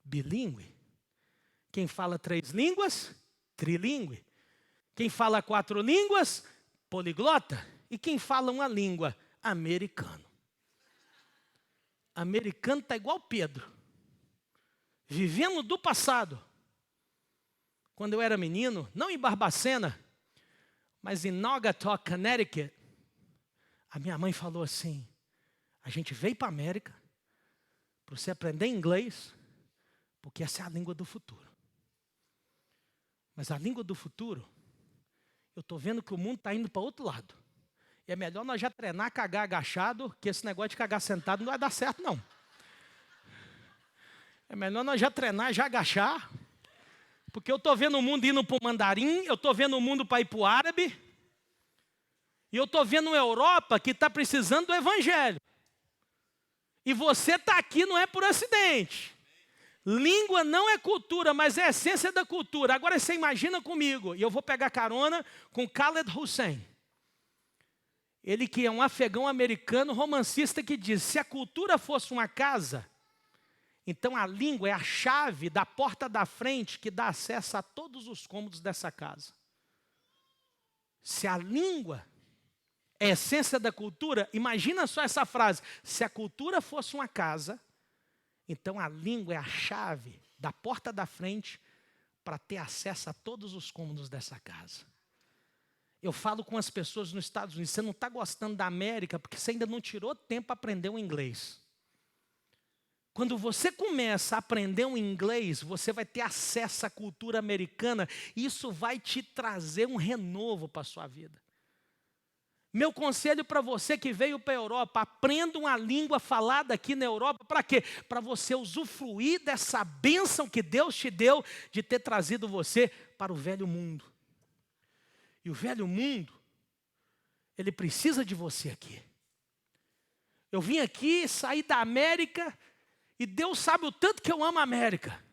bilíngue. Quem fala 3 línguas, trilíngue. Quem fala 4 línguas, poliglota. E quem fala uma língua, americano. Americano está igual Pedro, vivendo do passado. Quando eu era menino, não em Barbacena, mas em Naugatuck, Connecticut, a minha mãe falou assim, a gente veio para a América para você aprender inglês, porque essa é a língua do futuro. Mas a língua do futuro, eu estou vendo que o mundo está indo para outro lado. E é melhor nós já treinar cagar agachado, que esse negócio de cagar sentado não vai dar certo, não. É melhor nós já treinar, já agachar. Porque eu estou vendo o mundo indo para o mandarim, eu estou vendo o mundo para ir para o árabe. E eu estou vendo uma Europa que está precisando do evangelho. E você está aqui não é por acidente. Língua não é cultura, mas é a essência da cultura. Agora você imagina comigo, e eu vou pegar carona com Khaled Hossein. Ele que é um afegão americano romancista que diz, se a cultura fosse uma casa, então a língua é a chave da porta da frente que dá acesso a todos os cômodos dessa casa. Se a língua é a essência da cultura, imagina só essa frase, se a cultura fosse uma casa, então a língua é a chave da porta da frente para ter acesso a todos os cômodos dessa casa. Eu falo com as pessoas nos Estados Unidos, você não está gostando da América porque você ainda não tirou tempo para aprender o inglês. Quando você começa a aprender um inglês, você vai ter acesso à cultura americana, e isso vai te trazer um renovo para a sua vida. Meu conselho para você que veio para a Europa, aprenda uma língua falada aqui na Europa. Para quê? Para você usufruir dessa bênção que Deus te deu de ter trazido você para o velho mundo. E o velho mundo, ele precisa de você aqui. Eu vim aqui, saí da América, e Deus sabe o tanto que eu amo a América.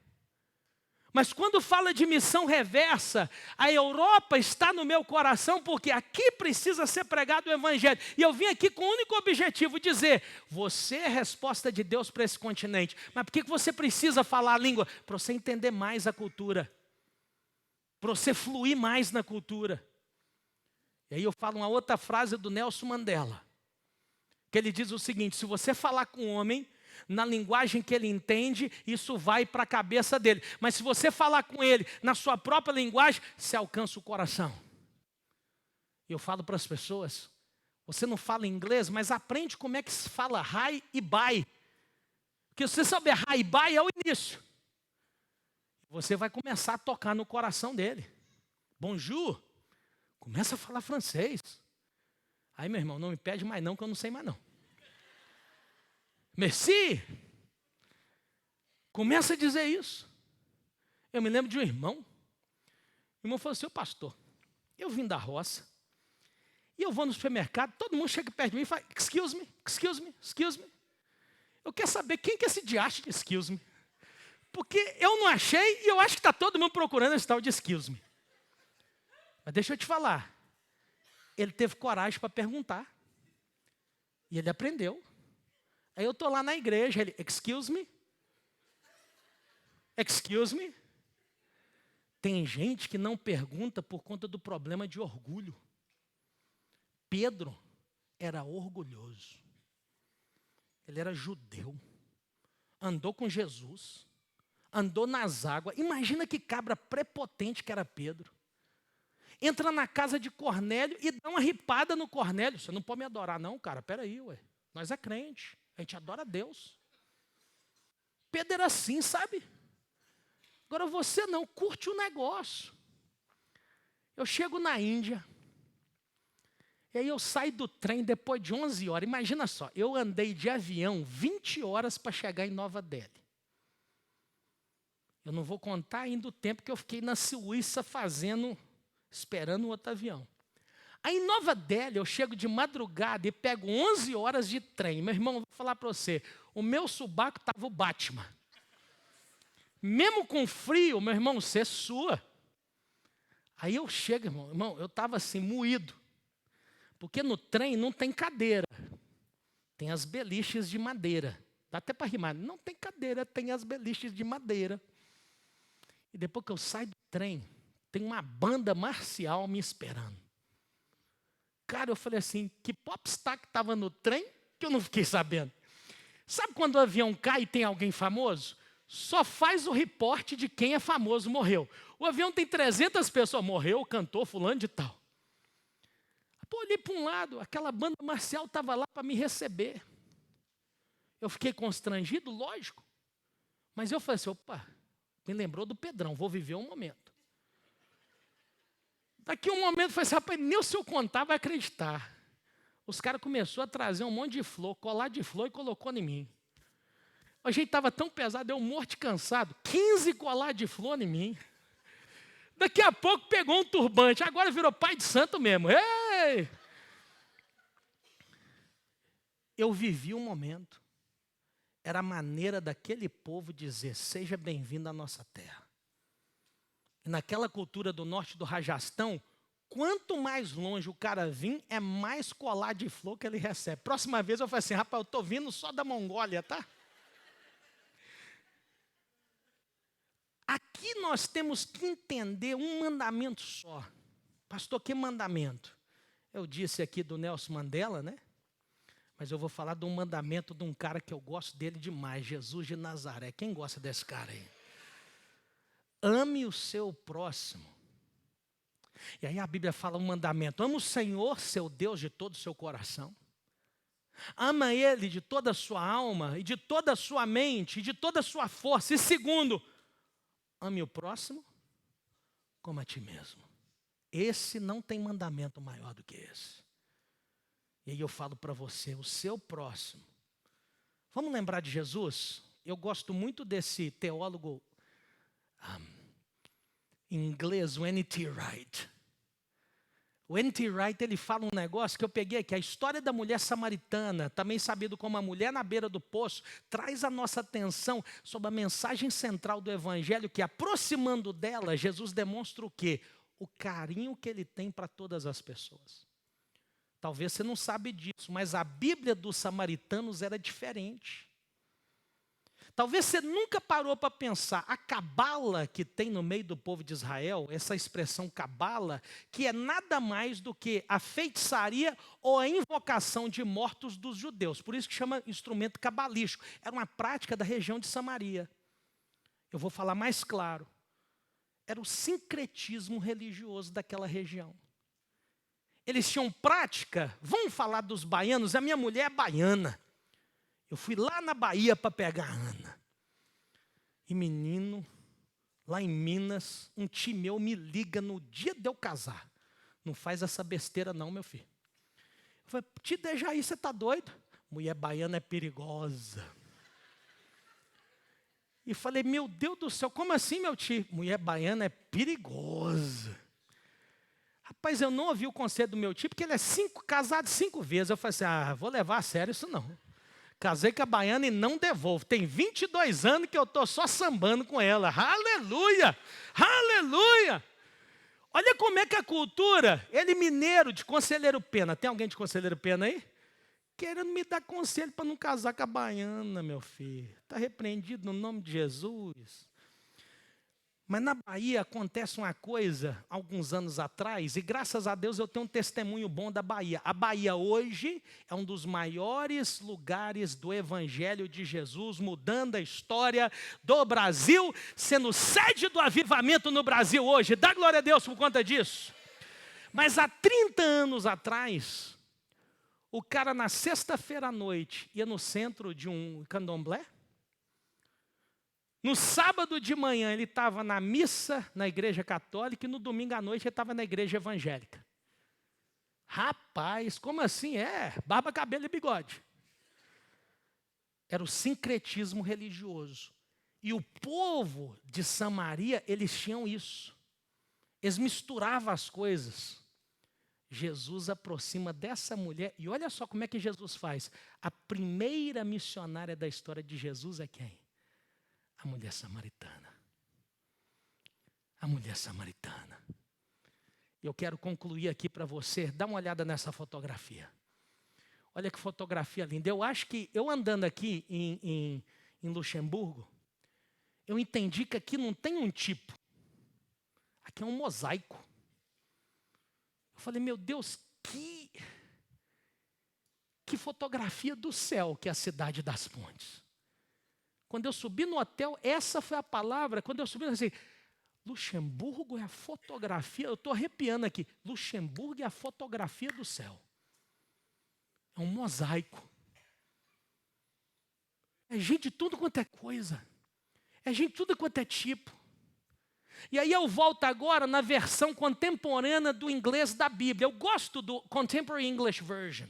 Mas quando fala de missão reversa, a Europa está no meu coração, porque aqui precisa ser pregado o Evangelho. E eu vim aqui com o único objetivo, dizer, você é a resposta de Deus para esse continente. Mas por que você precisa falar a língua? Para você entender mais a cultura. Para você fluir mais na cultura. E aí eu falo uma outra frase do Nelson Mandela. Que ele diz o seguinte, se você falar com um homem, na linguagem que ele entende, isso vai para a cabeça dele. Mas se você falar com ele na sua própria linguagem, você alcança o coração. E eu falo para as pessoas, você não fala inglês, mas aprende como é que se fala hi e bye. Porque se você souber hi e bye é o início. Você vai começar a tocar no coração dele. Bonjour. Começa a falar francês. Aí, meu irmão, não me pede mais não, que eu não sei mais não. Merci. Começa a dizer isso. Eu me lembro de um irmão. O irmão falou assim, ô pastor, eu vim da roça. E eu vou no supermercado, todo mundo chega perto de mim e fala, excuse me, excuse me, excuse me. Eu quero saber quem que é esse diacho de excuse me. Porque eu não achei e eu acho que está todo mundo procurando esse tal de excuse me. Mas deixa eu te falar. Ele teve coragem para perguntar. E ele aprendeu. Aí eu estou lá na igreja, ele, excuse me? Excuse me? Tem gente que não pergunta por conta do problema de orgulho. Pedro era orgulhoso. Ele era judeu. Andou com Jesus. Andou nas águas. Imagina que cabra prepotente que era Pedro. Entra na casa de Cornélio e dá uma ripada no Cornélio. Você não pode me adorar não, cara. Peraí, ué. Nós é crente. A gente adora a Deus. Pedro era assim, sabe? Agora você não, curte o negócio. Eu chego na Índia. E aí eu saio do trem depois de 11 horas. Imagina só, eu andei de avião 20 horas para chegar em Nova Delhi. Eu não vou contar ainda o tempo que eu fiquei na Suíça esperando outro avião. Aí em Nova Delhi eu chego de madrugada e pego 11 horas de trem. Meu irmão, eu vou falar para você, o meu subaco estava o Batman. Mesmo com frio, meu irmão, você sua. Aí eu chego, irmão, eu estava assim, moído. Porque no trem não tem cadeira. Tem as beliches de madeira. Dá até para rimar. Não tem cadeira, tem as beliches de madeira. E depois que eu saio do trem, tem uma banda marcial me esperando. Cara, eu falei assim, que popstar que estava no trem que eu não fiquei sabendo. Sabe quando o avião cai e tem alguém famoso? Só faz o reporte de quem é famoso, morreu. O avião tem 300 pessoas, morreu o cantor fulano de tal. Pô, olhei para um lado, aquela banda marcial estava lá para me receber. Eu fiquei constrangido, lógico. Mas eu falei assim, opa, me lembrou do Pedrão, vou viver um momento. Daqui um momento eu falei assim, rapaz, nem se eu contar vai acreditar. Os caras começaram a trazer um monte de flor, colar de flor e colocou em mim. A gente estava tão pesado, eu morto e cansado, 15 colar de flor em mim. Daqui a pouco pegou um turbante, agora virou pai de santo mesmo. Ei! Eu vivi um momento. Era a maneira daquele povo dizer, seja bem-vindo à nossa terra. E naquela cultura do norte do Rajastão, quanto mais longe o cara vir, é mais colar de flor que ele recebe. Próxima vez eu falei assim, rapaz, eu estou vindo só da Mongólia, tá? Aqui nós temos que entender um mandamento só. Pastor, que mandamento? Eu disse aqui do Nelson Mandela, né? Mas eu vou falar de um mandamento de um cara que eu gosto dele demais, Jesus de Nazaré. Quem gosta desse cara aí? Ame o seu próximo. E aí a Bíblia fala um mandamento. Ama o Senhor, seu Deus, de todo o seu coração. Ama Ele de toda a sua alma, e de toda a sua mente, e de toda a sua força. E segundo, ame o próximo como a ti mesmo. Esse não tem mandamento maior do que esse. E aí eu falo para você, o seu próximo. Vamos lembrar de Jesus? Eu gosto muito desse teólogo em inglês, o N.T. Wright. O N.T. Wright, ele fala um negócio que eu peguei aqui. A história da mulher samaritana, também sabido como a mulher na beira do poço, traz a nossa atenção sobre a mensagem central do Evangelho, que aproximando dela, Jesus demonstra o quê? O carinho que ele tem para todas as pessoas. Talvez você não sabe disso, mas a Bíblia dos samaritanos era diferente. Talvez você nunca parou para pensar, a cabala que tem no meio do povo de Israel, essa expressão cabala, que é nada mais do que a feitiçaria ou a invocação de mortos dos judeus. Por isso que chama instrumento cabalístico. Era uma prática da região de Samaria. Eu vou falar mais claro. Era o sincretismo religioso daquela região. Eles tinham prática, vamos falar dos baianos, a minha mulher é baiana. Eu fui lá na Bahia para pegar a Ana. E menino, lá em Minas, um tio meu me liga no dia de eu casar. Não faz essa besteira não, meu filho. Eu falei, tio Dejaí, você está doido? Mulher baiana é perigosa. E falei, meu Deus do céu, como assim, meu tio? Mulher baiana é perigosa. Rapaz, eu não ouvi o conselho do meu tio, porque ele é casado 5 vezes. Eu falei assim, vou levar a sério isso não. Casei com a baiana e não devolvo. Tem 22 anos que eu estou só sambando com ela. Aleluia! Aleluia! Olha como é que a cultura, ele mineiro de Conselheiro Pena. Tem alguém de Conselheiro Pena aí? Querendo me dar conselho para não casar com a baiana, meu filho. Está repreendido no nome de Jesus. Mas na Bahia acontece uma coisa, alguns anos atrás, e graças a Deus eu tenho um testemunho bom da Bahia. A Bahia hoje é um dos maiores lugares do Evangelho de Jesus, mudando a história do Brasil, sendo sede do avivamento no Brasil hoje. Dá glória a Deus por conta disso. Mas há 30 anos atrás, o cara na sexta-feira à noite ia no centro de um candomblé. No sábado de manhã ele estava na missa na igreja católica e no domingo à noite ele estava na igreja evangélica. Rapaz, como assim? Barba, cabelo e bigode. Era o sincretismo religioso. E o povo de Samaria, eles tinham isso. Eles misturavam as coisas. Jesus aproxima dessa mulher, e olha só como é que Jesus faz. A primeira missionária da história de Jesus é quem? A mulher samaritana. A mulher samaritana. Eu quero concluir aqui para você. Dá uma olhada nessa fotografia. Olha que fotografia linda. Eu acho que, eu andando aqui em Luxemburgo, eu entendi que aqui não tem um tipo. Aqui é um mosaico. Eu falei, meu Deus, que fotografia do céu que é a cidade das pontes. Quando eu subi no hotel, essa foi a palavra. Quando eu subi, eu disse assim, Luxemburgo é a fotografia, eu estou arrepiando aqui. Luxemburgo é a fotografia do céu. É um mosaico. É gente de tudo quanto é coisa. É gente de tudo quanto é tipo. E aí eu volto agora na versão contemporânea do inglês da Bíblia. Eu gosto do Contemporary English Version.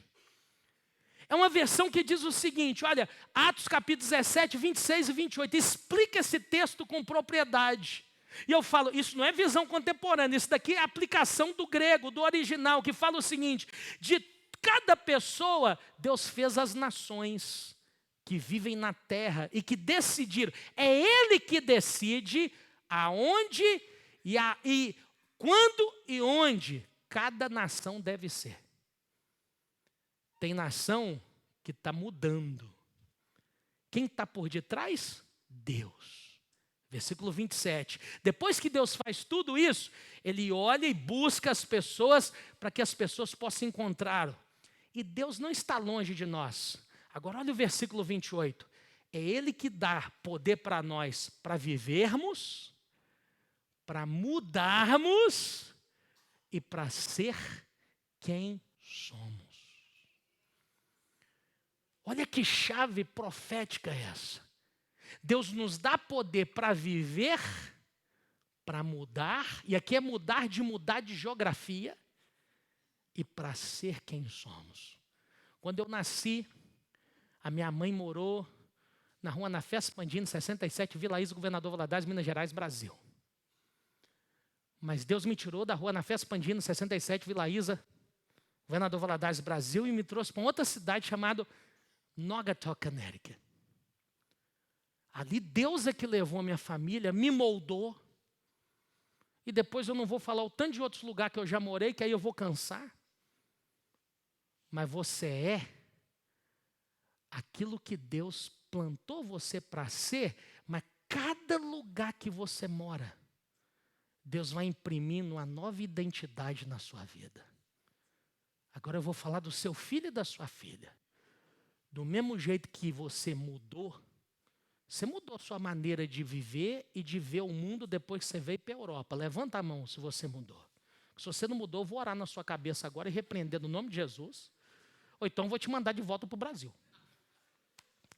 É uma versão que diz o seguinte, olha, Atos capítulo 17, 26 e 28, explica esse texto com propriedade. E eu falo, isso não é visão contemporânea, isso daqui é aplicação do grego, do original, que fala o seguinte, de cada pessoa, Deus fez as nações que vivem na terra e que decidiram. É Ele que decide aonde e quando e onde cada nação deve ser. Tem nação que está mudando. Quem está por detrás? Deus. Versículo 27. Depois que Deus faz tudo isso, Ele olha e busca as pessoas para que as pessoas possam encontrá-lo. E Deus não está longe de nós. Agora olha o versículo 28. É Ele que dá poder para nós, para vivermos, para mudarmos e para ser quem somos. Olha que chave profética é essa. Deus nos dá poder para viver, para mudar, e aqui é mudar de geografia, e para ser quem somos. Quando eu nasci, a minha mãe morou na rua Anafé Spandini, 67, Vila Isa, Governador Valadares, Minas Gerais, Brasil. Mas Deus me tirou da rua Anafé Spandini, 67, Vila Isa, Governador Valadares, Brasil, e me trouxe para outra cidade chamada Naugatuck, Connecticut. Ali Deus é que levou a minha família, me moldou. E depois eu não vou falar o tanto de outros lugares que eu já morei, que aí eu vou cansar. Mas você é aquilo que Deus plantou você para ser, mas cada lugar que você mora, Deus vai imprimindo uma nova identidade na sua vida. Agora eu vou falar do seu filho e da sua filha. Do mesmo jeito que você mudou a sua maneira de viver e de ver o mundo depois que você veio para a Europa. Levanta a mão se você mudou. Se você não mudou, eu vou orar na sua cabeça agora e repreender no nome de Jesus. Ou então vou te mandar de volta para o Brasil.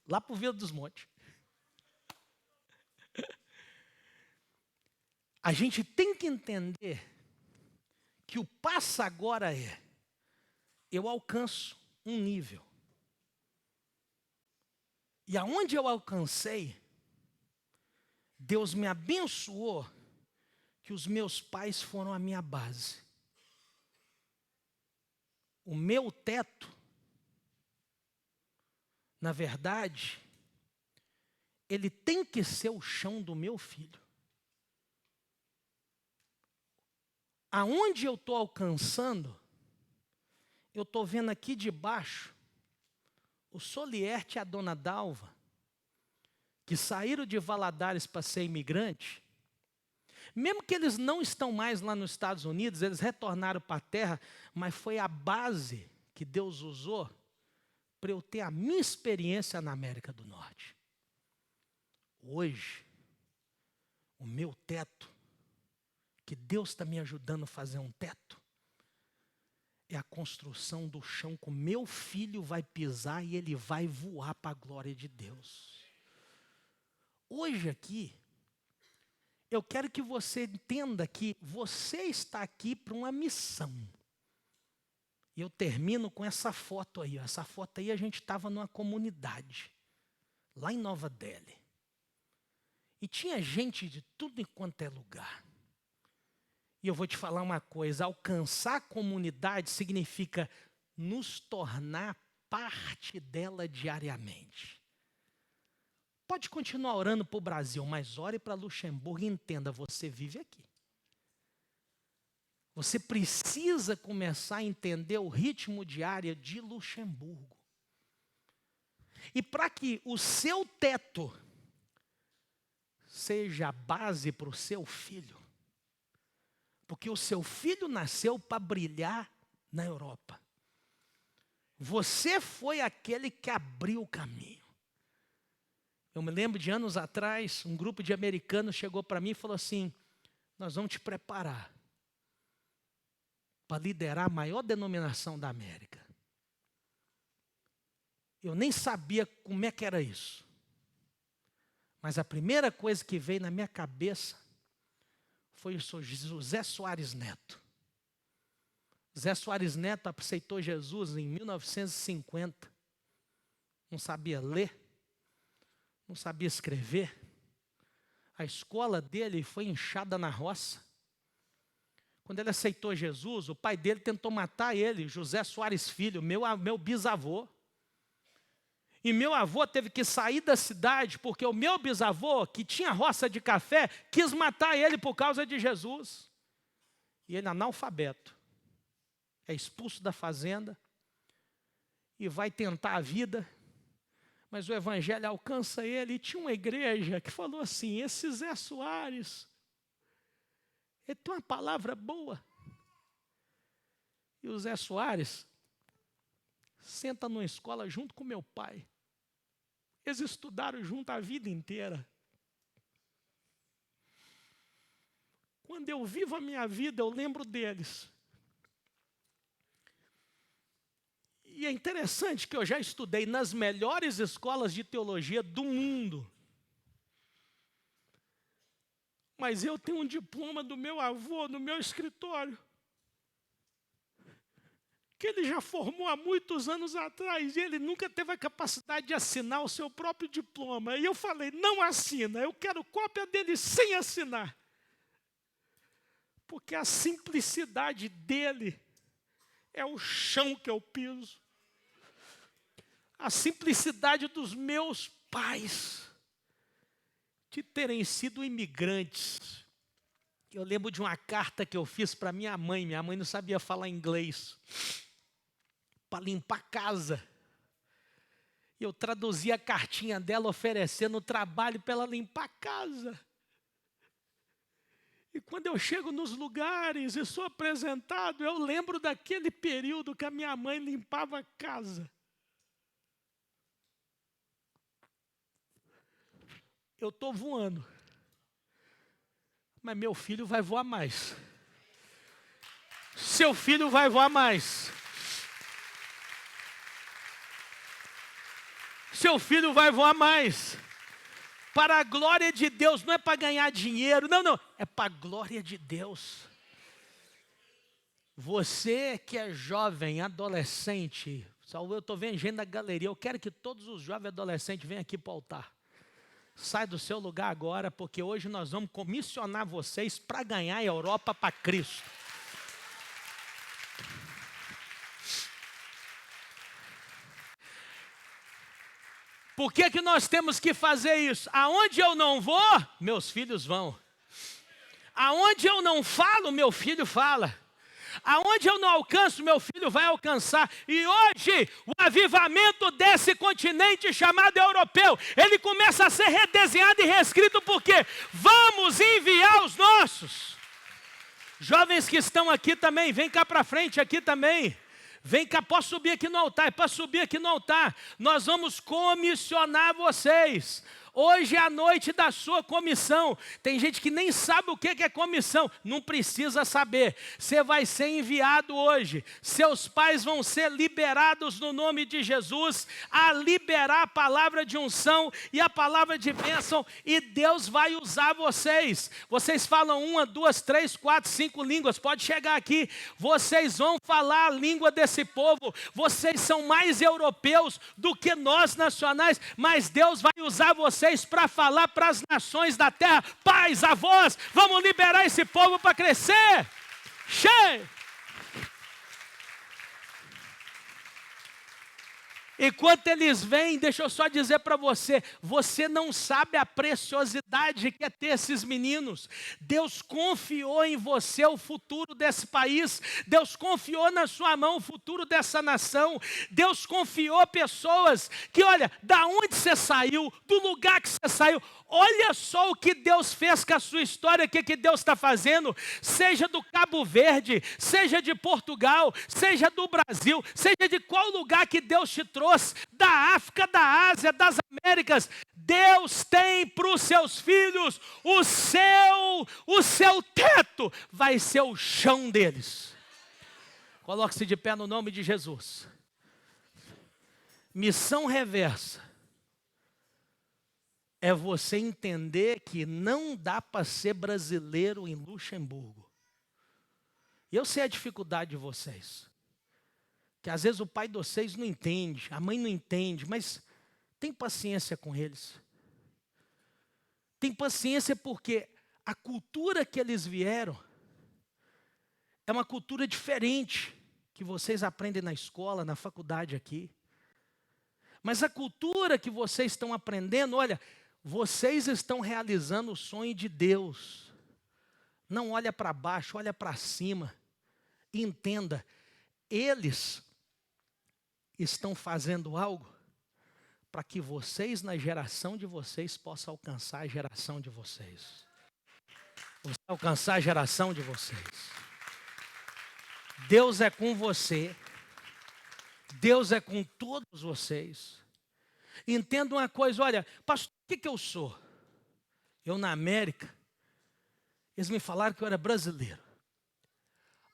Lá para o Vila dos Montes. A gente tem que entender que o passo agora é: eu alcanço um nível. E aonde eu alcancei, Deus me abençoou, que os meus pais foram a minha base. O meu teto, na verdade, ele tem que ser o chão do meu filho. Aonde eu estou alcançando, eu estou vendo aqui de baixo o Solierte e a dona Dalva, que saíram de Valadares para ser imigrante. Mesmo que eles não estão mais lá nos Estados Unidos, eles retornaram para a terra, mas foi a base que Deus usou para eu ter a minha experiência na América do Norte. Hoje, o meu teto, que Deus está me ajudando a fazer um teto, é a construção do chão que o meu filho vai pisar e ele vai voar para a glória de Deus. Hoje aqui, eu quero que você entenda que você está aqui para uma missão. E eu termino com essa foto aí. Essa foto aí a gente estava numa comunidade, lá em Nova Delhi. E tinha gente de tudo enquanto é lugar. E eu vou te falar uma coisa: alcançar a comunidade significa nos tornar parte dela diariamente. Pode continuar orando para o Brasil, mas ore para Luxemburgo e entenda, você vive aqui. Você precisa começar a entender o ritmo diário de Luxemburgo. E para que o seu teto seja a base para o seu filho, porque o seu filho nasceu para brilhar na Europa. Você foi aquele que abriu o caminho. Eu me lembro de anos atrás, um grupo de americanos chegou para mim e falou assim: nós vamos te preparar para liderar a maior denominação da América. Eu nem sabia como é que era isso. Mas a primeira coisa que veio na minha cabeça foi o José Soares Neto. José Soares Neto aceitou Jesus em 1950. Não sabia ler, não sabia escrever. A escola dele foi inchada na roça. Quando ele aceitou Jesus, o pai dele tentou matar ele, José Soares Filho, meu bisavô. E meu avô teve que sair da cidade, porque o meu bisavô, que tinha roça de café, quis matar ele por causa de Jesus. E ele, analfabeto, é expulso da fazenda e vai tentar a vida, mas o evangelho alcança ele. E tinha uma igreja que falou assim: esse Zé Soares, ele tem uma palavra boa. E o Zé Soares senta numa escola junto com meu pai. Eles estudaram junto a vida inteira. Quando eu vivo a minha vida, eu lembro deles. E é interessante que eu já estudei nas melhores escolas de teologia do mundo. Mas eu tenho um diploma do meu avô no meu escritório, porque ele já formou há muitos anos atrás e ele nunca teve a capacidade de assinar o seu próprio diploma. E eu falei, não assina, eu quero cópia dele sem assinar. Porque a simplicidade dele é o chão que eu piso. A simplicidade dos meus pais de terem sido imigrantes. Eu lembro de uma carta que eu fiz para minha mãe não sabia falar inglês, para limpar a casa. Eu traduzi a cartinha dela oferecendo trabalho para ela limpar a casa. E quando eu chego nos lugares e sou apresentado, eu lembro daquele período que a minha mãe limpava a casa. Eu estou voando. Mas meu filho vai voar mais. Seu filho vai voar mais. Seu filho vai voar mais. Para a glória de Deus, não é para ganhar dinheiro, não, é para a glória de Deus. Você que é jovem, adolescente, eu estou vendo gente da galeria, eu quero que todos os jovens adolescentes venham aqui para o altar. Sai do seu lugar agora, porque hoje nós vamos comissionar vocês para ganhar a Europa para Cristo. Por que nós temos que fazer isso? Aonde eu não vou, meus filhos vão. Aonde eu não falo, meu filho fala. Aonde eu não alcanço, meu filho vai alcançar. E hoje, o avivamento desse continente chamado europeu, ele começa a ser redesenhado e reescrito, porque vamos enviar os nossos. Jovens que estão aqui também, vem cá para frente aqui também. Vem cá, posso subir aqui no altar, posso subir aqui no altar. Nós vamos comissionar vocês. Hoje é a noite da sua comissão. Tem gente que nem sabe o que é comissão. Não precisa saber. Você vai ser enviado hoje. Seus pais vão ser liberados no nome de Jesus a liberar a palavra de unção e a palavra de bênção. E Deus vai usar vocês. Vocês falam 1, 2, 3, 4, 5 línguas. Pode chegar aqui. Vocês vão falar a língua desse povo. Vocês são mais europeus do que nós nacionais. Mas Deus vai usar vocês para falar para as nações da terra, pais, avós, vamos liberar esse povo para crescer. Cheio. Enquanto eles vêm, deixa eu só dizer para você, você não sabe a preciosidade que é ter esses meninos. Deus confiou em você o futuro desse país. Deus confiou na sua mão o futuro dessa nação. Deus confiou pessoas que, olha, da onde você saiu, do lugar que você saiu, olha só o que Deus fez com a sua história, o que Deus está fazendo, seja do Cabo Verde, seja de Portugal, seja do Brasil, seja de qual lugar que Deus te trouxe, da África, da Ásia, das Américas. Deus tem para os seus filhos o seu teto vai ser o chão deles. Coloque-se de pé no nome de Jesus. Missão reversa é você entender que não dá para ser brasileiro em Luxemburgo. Eu sei a dificuldade de vocês. Que às vezes o pai de vocês não entende, a mãe não entende, mas tem paciência com eles. Tem paciência porque a cultura que eles vieram é uma cultura diferente que vocês aprendem na escola, na faculdade aqui. Mas a cultura que vocês estão aprendendo, olha, vocês estão realizando o sonho de Deus. Não olha para baixo, olha para cima. E entenda, eles estão fazendo algo para que vocês, na geração de vocês, possam alcançar a geração de vocês. Alcançar a geração de vocês. Deus é com você. Deus é com todos vocês. Entenda uma coisa, olha, pastor, o que eu sou? Eu na América, eles me falaram que eu era brasileiro.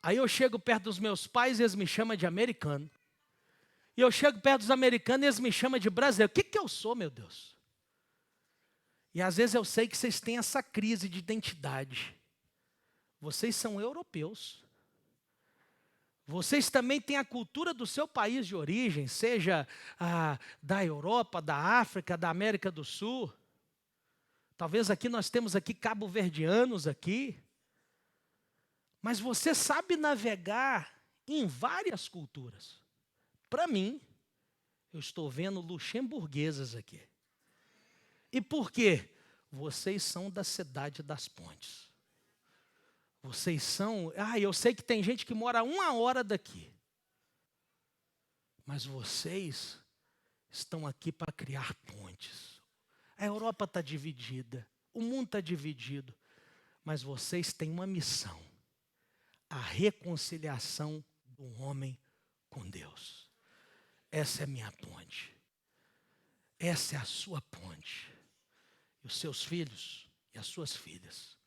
Aí eu chego perto dos meus pais e eles me chamam de americano. E eu chego perto dos americanos e eles me chamam de brasileiro. O que eu sou, meu Deus? E às vezes eu sei que vocês têm essa crise de identidade. Vocês são europeus. Vocês também têm a cultura do seu país de origem, seja da Europa, da África, da América do Sul. Talvez aqui nós temos aqui cabo-verdianos aqui. Mas você sabe navegar em várias culturas. Para mim, eu estou vendo luxemburguesas aqui. E por quê? Vocês são da cidade das pontes. Vocês são... eu sei que tem gente que mora a 1 hora daqui. Mas vocês estão aqui para criar pontes. A Europa está dividida. O mundo está dividido. Mas vocês têm uma missão. A reconciliação do homem com Deus. Essa é a minha ponte. Essa é a sua ponte. E os seus filhos e as suas filhas.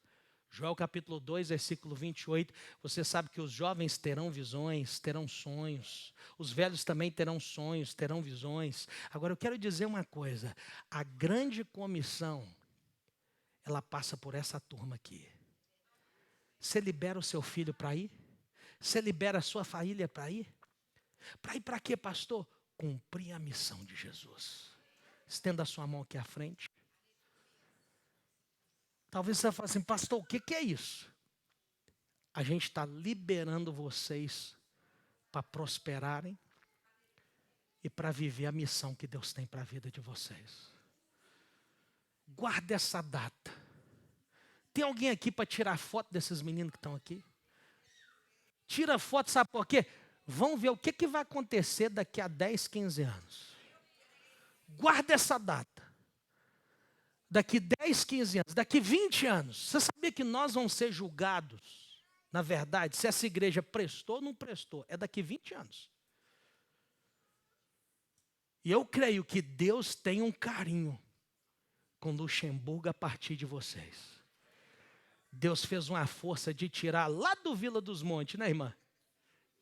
Joel capítulo 2, versículo 28, você sabe que os jovens terão visões, terão sonhos. Os velhos também terão sonhos, terão visões. Agora eu quero dizer uma coisa, a grande comissão, ela passa por essa turma aqui. Você libera o seu filho para ir? Você libera a sua família para ir? Para ir para quê, pastor? Cumprir a missão de Jesus. Estenda a sua mão aqui à frente. Talvez você fale assim, pastor, o que é isso? A gente está liberando vocês para prosperarem e para viver a missão que Deus tem para a vida de vocês. Guarda essa data. Tem alguém aqui para tirar foto desses meninos que estão aqui? Tira foto, sabe por quê? Vão ver o que vai acontecer daqui a 10, 15 anos. Guarda essa data. Daqui 10, 15 anos, daqui 20 anos, você sabia que nós vamos ser julgados, na verdade, se essa igreja prestou ou não prestou? É daqui 20 anos. E eu creio que Deus tem um carinho com Luxemburgo a partir de vocês. Deus fez uma força de tirar lá do Vila dos Montes, né, irmã?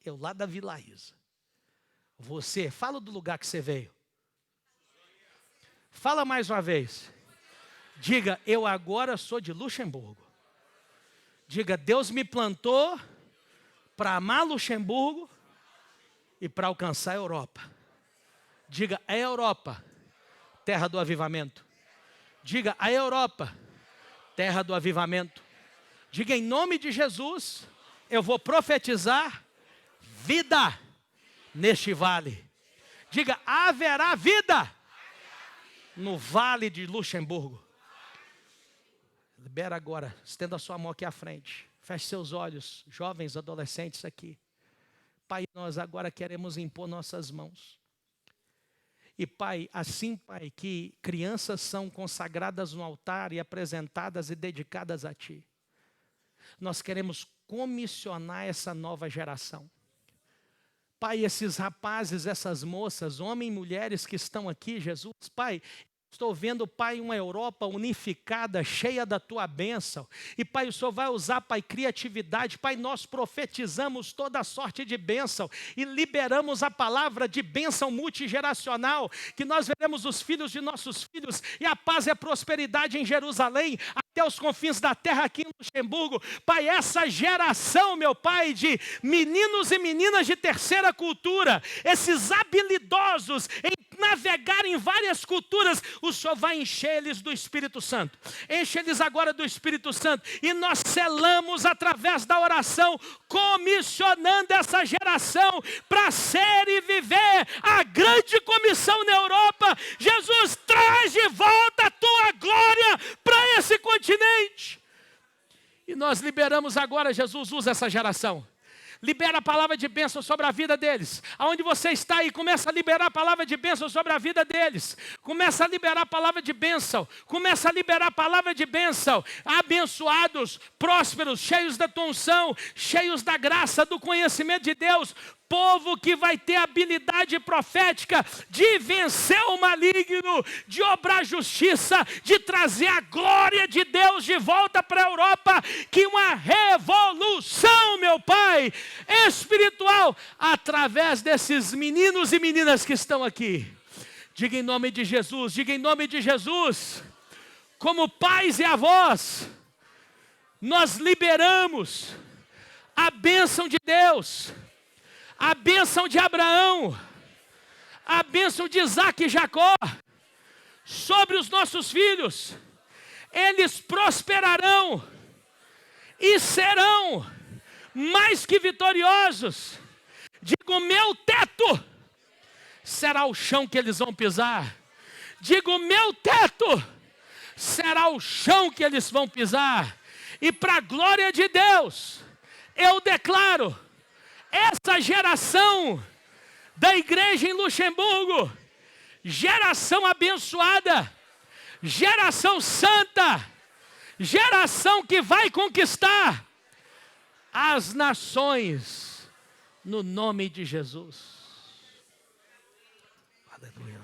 Eu lá da Vila Isa. Você, fala do lugar que você veio. Fala mais uma vez. Diga, eu agora sou de Luxemburgo. Diga, Deus me plantou para amar Luxemburgo e para alcançar a Europa. Diga, a Europa, terra do avivamento. Diga, a Europa, terra do avivamento. Diga, em nome de Jesus, eu vou profetizar vida neste vale. Diga, haverá vida no vale de Luxemburgo. Libera agora, estenda a sua mão aqui à frente. Feche seus olhos, jovens, adolescentes aqui. Pai, nós agora queremos impor nossas mãos. E Pai, assim Pai, que crianças são consagradas no altar e apresentadas e dedicadas a Ti. Nós queremos comissionar essa nova geração. Pai, esses rapazes, essas moças, homens e mulheres que estão aqui, Jesus, Pai, estou vendo, Pai, uma Europa unificada, cheia da Tua bênção. E, Pai, o Senhor vai usar, Pai, criatividade. Pai, nós profetizamos toda sorte de bênção e liberamos a palavra de bênção multigeracional, que nós veremos os filhos de nossos filhos e a paz e a prosperidade em Jerusalém, até os confins da terra aqui em Luxemburgo. Pai, essa geração, meu Pai, de meninos e meninas de terceira cultura, esses habilidosos em navegar em várias culturas, o Senhor vai encher eles do Espírito Santo. Enche eles agora do Espírito Santo. E nós selamos através da oração, comissionando essa geração para ser e viver a grande comissão na Europa. Jesus, traz de volta a Tua glória para esse continente. E nós liberamos agora, Jesus, usa essa geração. Libera a palavra de bênção sobre a vida deles. Aonde você está aí, começa a liberar a palavra de bênção sobre a vida deles. Começa a liberar a palavra de bênção. Começa a liberar a palavra de bênção. Abençoados, prósperos, cheios da tua unção, cheios da graça, do conhecimento de Deus. Povo que vai ter habilidade profética de vencer o maligno, de obrar justiça, de trazer a glória de Deus de volta para a Europa. Que uma revolução, meu Pai, espiritual, através desses meninos e meninas que estão aqui. Diga em nome de Jesus, diga em nome de Jesus. Como pais e avós, nós liberamos a bênção de Deus a bênção de Abraão, a bênção de Isaac e Jacó, sobre os nossos filhos. Eles prosperarão e serão mais que vitoriosos. Digo, meu teto será o chão que eles vão pisar. Digo, meu teto será o chão que eles vão pisar. E para a glória de Deus, eu declaro, essa geração da igreja em Luxemburgo, geração abençoada, geração santa, geração que vai conquistar as nações, no nome de Jesus. Aleluia.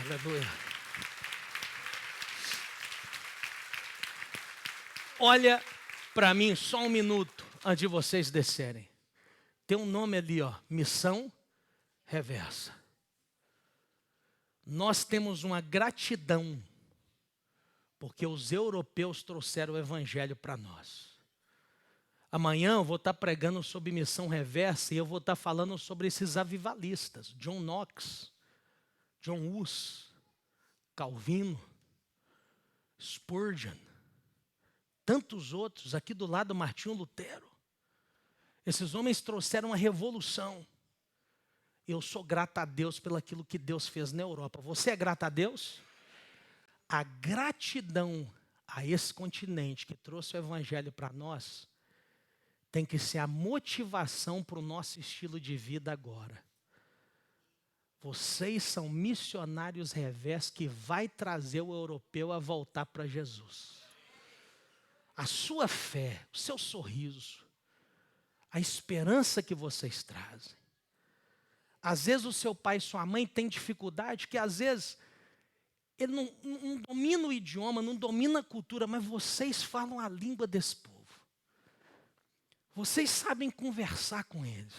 Aleluia. Olha para mim só um minuto antes de vocês descerem. Tem um nome ali, ó, missão reversa. Nós temos uma gratidão porque os europeus trouxeram o evangelho para nós. Amanhã eu vou estar pregando sobre missão reversa e eu vou estar falando sobre esses avivalistas. John Knox, John Hus, Calvino, Spurgeon, tantos outros, aqui do lado Martinho Lutero. Esses homens trouxeram uma revolução. Eu sou grato a Deus pelo aquilo que Deus fez na Europa. Você é grato a Deus? A gratidão a esse continente que trouxe o evangelho para nós tem que ser a motivação para o nosso estilo de vida agora. Vocês são missionários revés que vai trazer o europeu a voltar para Jesus. A sua fé, o seu sorriso, a esperança que vocês trazem. Às vezes o seu pai e sua mãe têm dificuldade, que às vezes ele não domina o idioma, não domina a cultura, mas vocês falam a língua desse povo. Vocês sabem conversar com eles.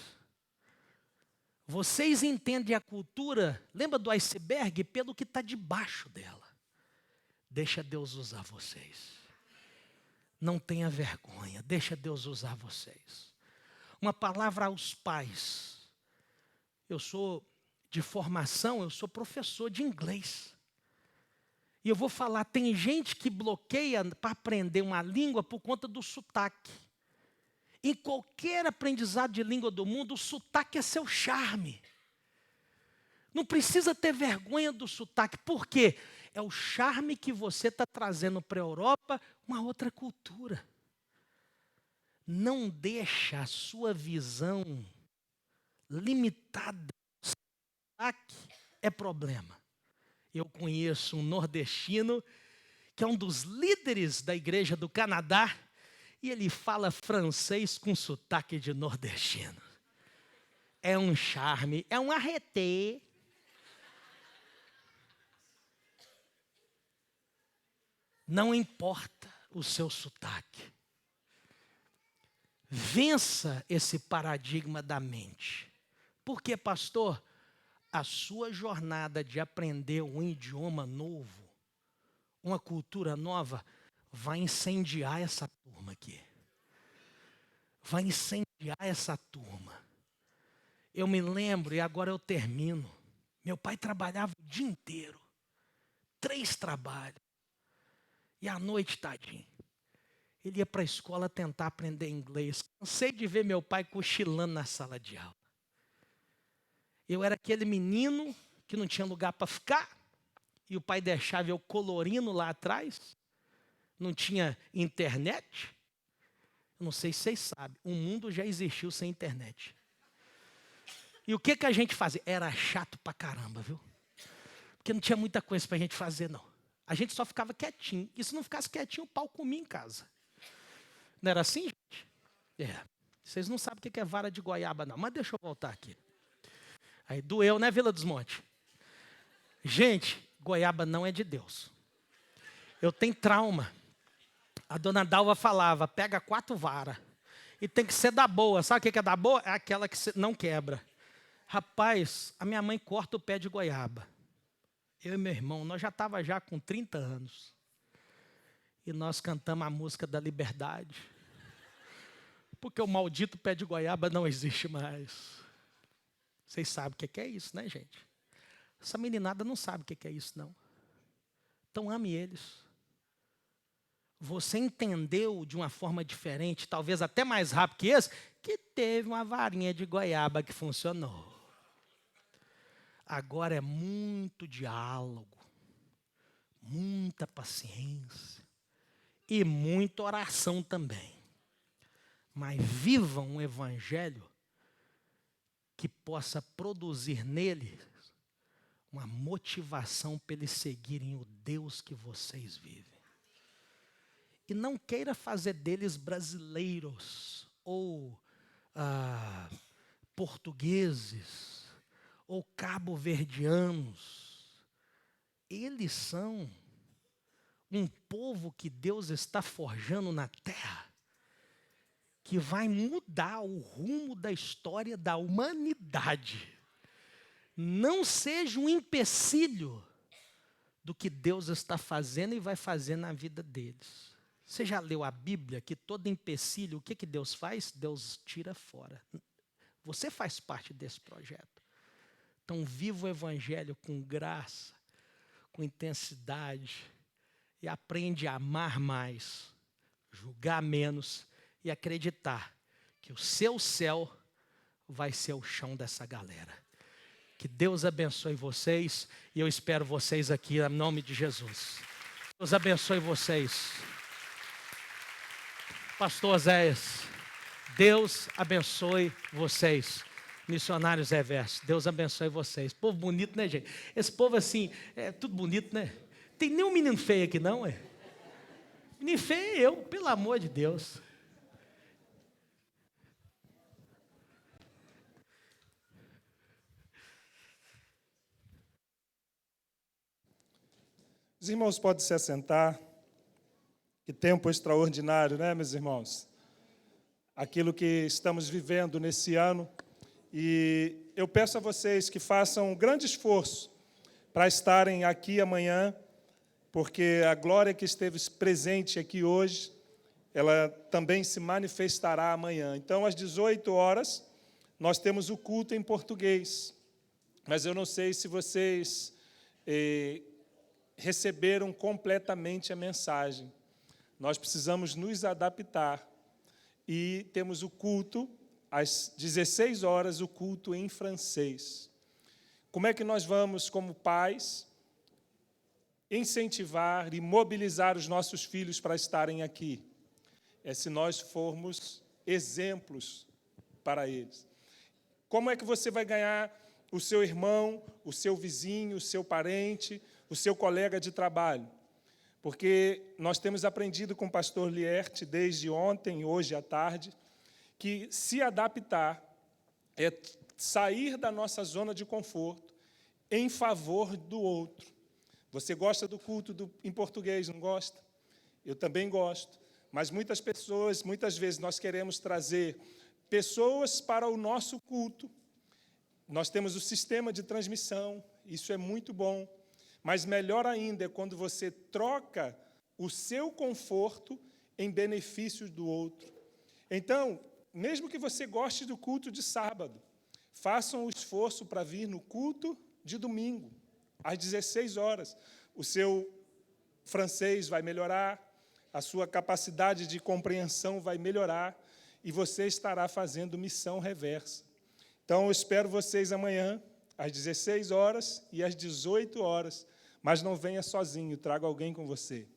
Vocês entendem a cultura, lembra do iceberg? Pelo que está debaixo dela. Deixa Deus usar vocês. Não tenha vergonha, deixa Deus usar vocês. Uma palavra aos pais. Eu sou de formação, eu sou professor de inglês. E eu vou falar, tem gente que bloqueia para aprender uma língua por conta do sotaque. Em qualquer aprendizado de língua do mundo, o sotaque é seu charme. Não precisa ter vergonha do sotaque. Por quê? É o charme que você está trazendo para a Europa, uma outra cultura. Não deixa a sua visão limitada. O sotaque é problema. Eu conheço um nordestino que é um dos líderes da igreja do Canadá e ele fala francês com sotaque de nordestino. É um charme, é um arretê. Não importa o seu sotaque. Vença esse paradigma da mente. Por quê, pastor? A sua jornada de aprender um idioma novo, uma cultura nova, vai incendiar essa turma aqui. Vai incendiar essa turma. Eu me lembro, e agora eu termino. Meu pai trabalhava o dia inteiro. 3 trabalhos. E à noite, tadinho, ele ia para a escola tentar aprender inglês. Cansei de ver meu pai cochilando na sala de aula. Eu era aquele menino que não tinha lugar para ficar. E o pai deixava eu colorindo lá atrás. Não tinha internet. Eu não sei se vocês sabem, o mundo já existiu sem internet. E o que a gente fazia? Era chato pra caramba, viu? Porque não tinha muita coisa pra gente fazer, não. A gente só ficava quietinho. E se não ficasse quietinho, o pau comia em casa. Não era assim, gente? É. Vocês não sabem o que é vara de goiaba, não. Mas deixa eu voltar aqui. Aí doeu, né, Vila dos Montes? Gente, goiaba não é de Deus. Eu tenho trauma. A dona Dalva falava, pega 4 varas. E tem que ser da boa. Sabe o que é da boa? É aquela que não quebra. Rapaz, a minha mãe corta o pé de goiaba. Eu e meu irmão, nós já estávamos já com 30 anos. E nós cantamos a música da liberdade. Porque o maldito pé de goiaba não existe mais. Vocês sabem o que é isso, né, gente? Essa meninada não sabe o que é isso, não. Então ame eles. Você entendeu de uma forma diferente, talvez até mais rápido que esse, que teve uma varinha de goiaba que funcionou. Agora é muito diálogo, muita paciência e muita oração também. Mas vivam um evangelho que possa produzir neles uma motivação para eles seguirem o Deus que vocês vivem. E não queira fazer deles brasileiros ou portugueses ou cabo-verdianos. Eles são um povo que Deus está forjando na terra, que vai mudar o rumo da história da humanidade. Não seja um empecilho do que Deus está fazendo e vai fazer na vida deles. Você já leu a Bíblia que todo empecilho, o que Deus faz? Deus tira fora. Você faz parte desse projeto. Então, viva o Evangelho com graça, com intensidade, e aprende a amar mais, julgar menos e acreditar que o seu céu vai ser o chão dessa galera. Que Deus abençoe vocês e eu espero vocês aqui em nome de Jesus. Deus abençoe vocês. Pastor Zéias, Deus abençoe vocês. Missionários Reverso, Deus abençoe vocês. Povo bonito, né, gente? Esse povo assim, é tudo bonito, né? Tem nenhum menino feio aqui, não, é? Menino feio é eu, pelo amor de Deus. Os irmãos podem se assentar. Que tempo extraordinário, né, meus irmãos? Aquilo que estamos vivendo nesse ano. E eu peço a vocês que façam um grande esforço para estarem aqui amanhã, porque a glória que esteve presente aqui hoje, ela também se manifestará amanhã. Então, às 18 horas, nós temos o culto em português. Mas eu não sei se vocês receberam completamente a mensagem. Nós precisamos nos adaptar. E temos o culto, às 16 horas, o culto em francês. Como é que nós vamos, como pais, incentivar e mobilizar os nossos filhos para estarem aqui? É se nós formos exemplos para eles. Como é que você vai ganhar o seu irmão, o seu vizinho, o seu parente, o seu colega de trabalho? Porque nós temos aprendido com o pastor Lierte, desde ontem, hoje à tarde, que se adaptar é sair da nossa zona de conforto em favor do outro. Você gosta do culto em português, não gosta? Eu também gosto. Mas muitas vezes, nós queremos trazer pessoas para o nosso culto. Nós temos o sistema de transmissão, isso é muito bom. Mas melhor ainda é quando você troca o seu conforto em benefício do outro. Então, mesmo que você goste do culto de sábado, façam o esforço para vir no culto de domingo, às 16 horas. O seu francês vai melhorar, a sua capacidade de compreensão vai melhorar e você estará fazendo missão reversa. Então, eu espero vocês amanhã, às 16 horas e às 18 horas, mas não venha sozinho, traga alguém com você.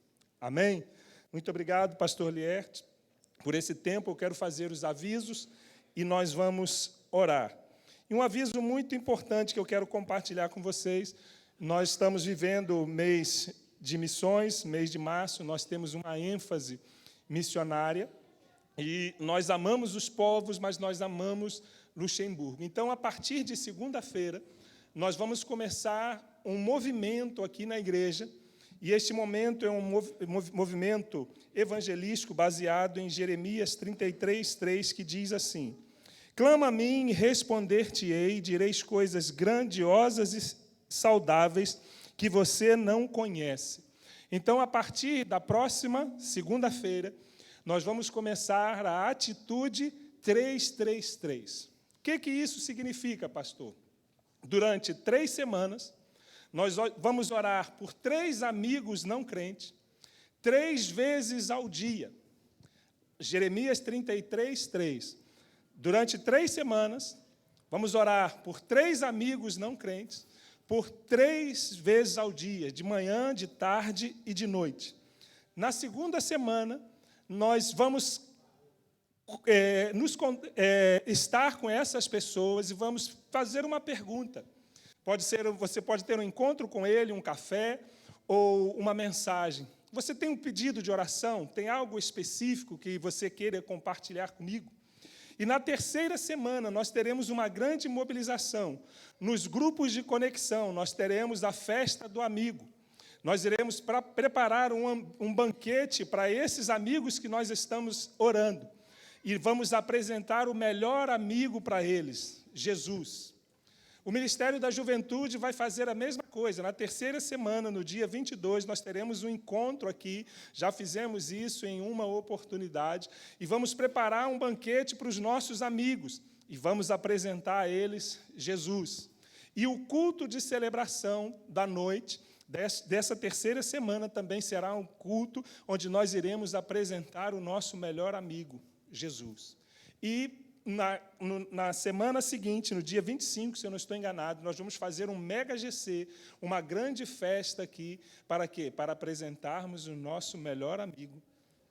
Amém? Muito obrigado, pastor Lierte, por esse tempo. Eu quero fazer os avisos e nós vamos orar. E um aviso muito importante que eu quero compartilhar com vocês, nós estamos vivendo o mês de missões, mês de março, nós temos uma ênfase missionária, e nós amamos os povos, mas nós amamos Luxemburgo. Então, a partir de segunda-feira, nós vamos começar um movimento aqui na igreja, e este momento é um movimento evangelístico baseado em Jeremias 33:3, que diz assim: clama a mim e responder-te-ei, direis coisas grandiosas e saudáveis que você não conhece. Então, a partir da próxima segunda-feira, nós vamos começar a atitude 333. O que isso significa, pastor? Durante 3 semanas, nós vamos orar por 3 amigos não crentes, 3 vezes ao dia. Jeremias 33, 3. Durante 3 semanas, vamos orar por 3 amigos não crentes, por 3 vezes ao dia, de manhã, de tarde e de noite. Na segunda semana, nós vamos estar com essas pessoas e vamos fazer uma pergunta. Você pode ter um encontro com ele, um café ou uma mensagem. Você tem um pedido de oração? Tem algo específico que você queira compartilhar comigo? E na terceira semana, nós teremos uma grande mobilização. Nos grupos de conexão, nós teremos a festa do amigo. Nós iremos preparar um banquete para esses amigos que nós estamos orando. E vamos apresentar o melhor amigo para eles, Jesus. O Ministério da Juventude vai fazer a mesma coisa. Na terceira semana, no dia 22, nós teremos um encontro aqui. Já fizemos isso em uma oportunidade. E vamos preparar um banquete para os nossos amigos. E vamos apresentar a eles Jesus. E o culto de celebração da noite dessa terceira semana também será um culto onde nós iremos apresentar o nosso melhor amigo, Jesus. E na semana seguinte, no dia 25, se eu não estou enganado, nós vamos fazer um mega GC, uma grande festa aqui, para quê? Para apresentarmos o nosso melhor amigo,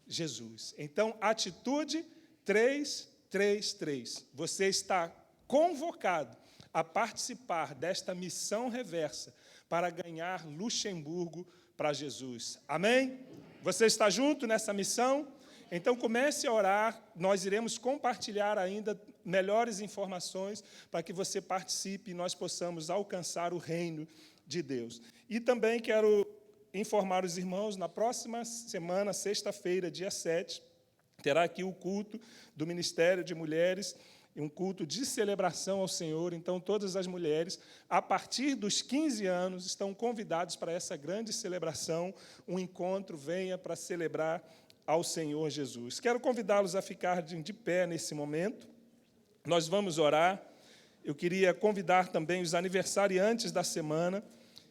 Jesus. Então, atitude 333. Você está convocado a participar desta missão reversa para ganhar Luxemburgo para Jesus. Amém? Você está junto nessa missão? Então, comece a orar, nós iremos compartilhar ainda melhores informações para que você participe e nós possamos alcançar o reino de Deus. E também quero informar os irmãos, na próxima semana, sexta-feira, dia 7, terá aqui o culto do Ministério de Mulheres, um culto de celebração ao Senhor. Então, todas as mulheres, a partir dos 15 anos, estão convidadas para essa grande celebração, um encontro, venha para celebrar ao Senhor Jesus. Quero convidá-los a ficar de pé nesse momento. Nós vamos orar. Eu queria convidar também os aniversariantes da semana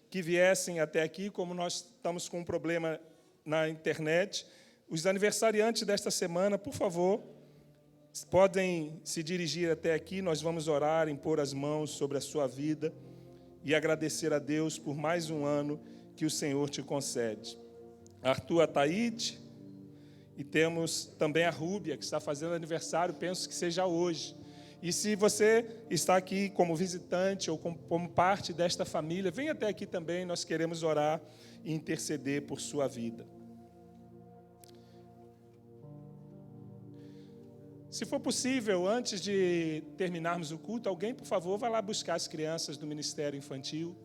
que viessem até aqui, como nós estamos com um problema na internet. Os aniversariantes desta semana, por favor, podem se dirigir até aqui. Nós vamos orar, impor as mãos sobre a sua vida e agradecer a Deus por mais um ano que o Senhor te concede. Arthur Ataíde, e temos também a Rúbia, que está fazendo aniversário, penso que seja hoje. E se você está aqui como visitante ou como parte desta família, venha até aqui também, nós queremos orar e interceder por sua vida. Se for possível, antes de terminarmos o culto, alguém, por favor, vá lá buscar as crianças do Ministério Infantil.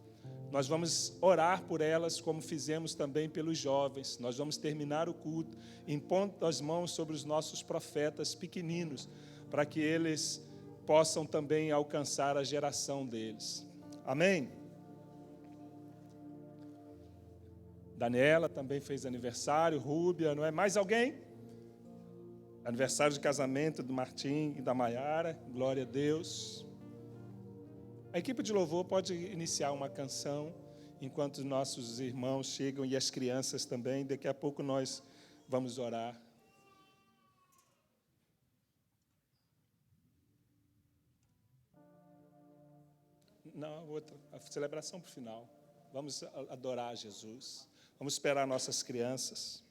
Nós vamos orar por elas, como fizemos também pelos jovens. Nós vamos terminar o culto impondo as mãos sobre os nossos profetas pequeninos, para que eles possam também alcançar a geração deles. Amém? Daniela também fez aniversário, Rúbia, não é? Mais alguém? Aniversário de casamento do Martim e da Maiara, glória a Deus. A equipe de louvor pode iniciar uma canção, enquanto os nossos irmãos chegam e as crianças também. Daqui a pouco nós vamos orar. Não, outra, a celebração para o final. Vamos adorar Jesus. Vamos esperar nossas crianças.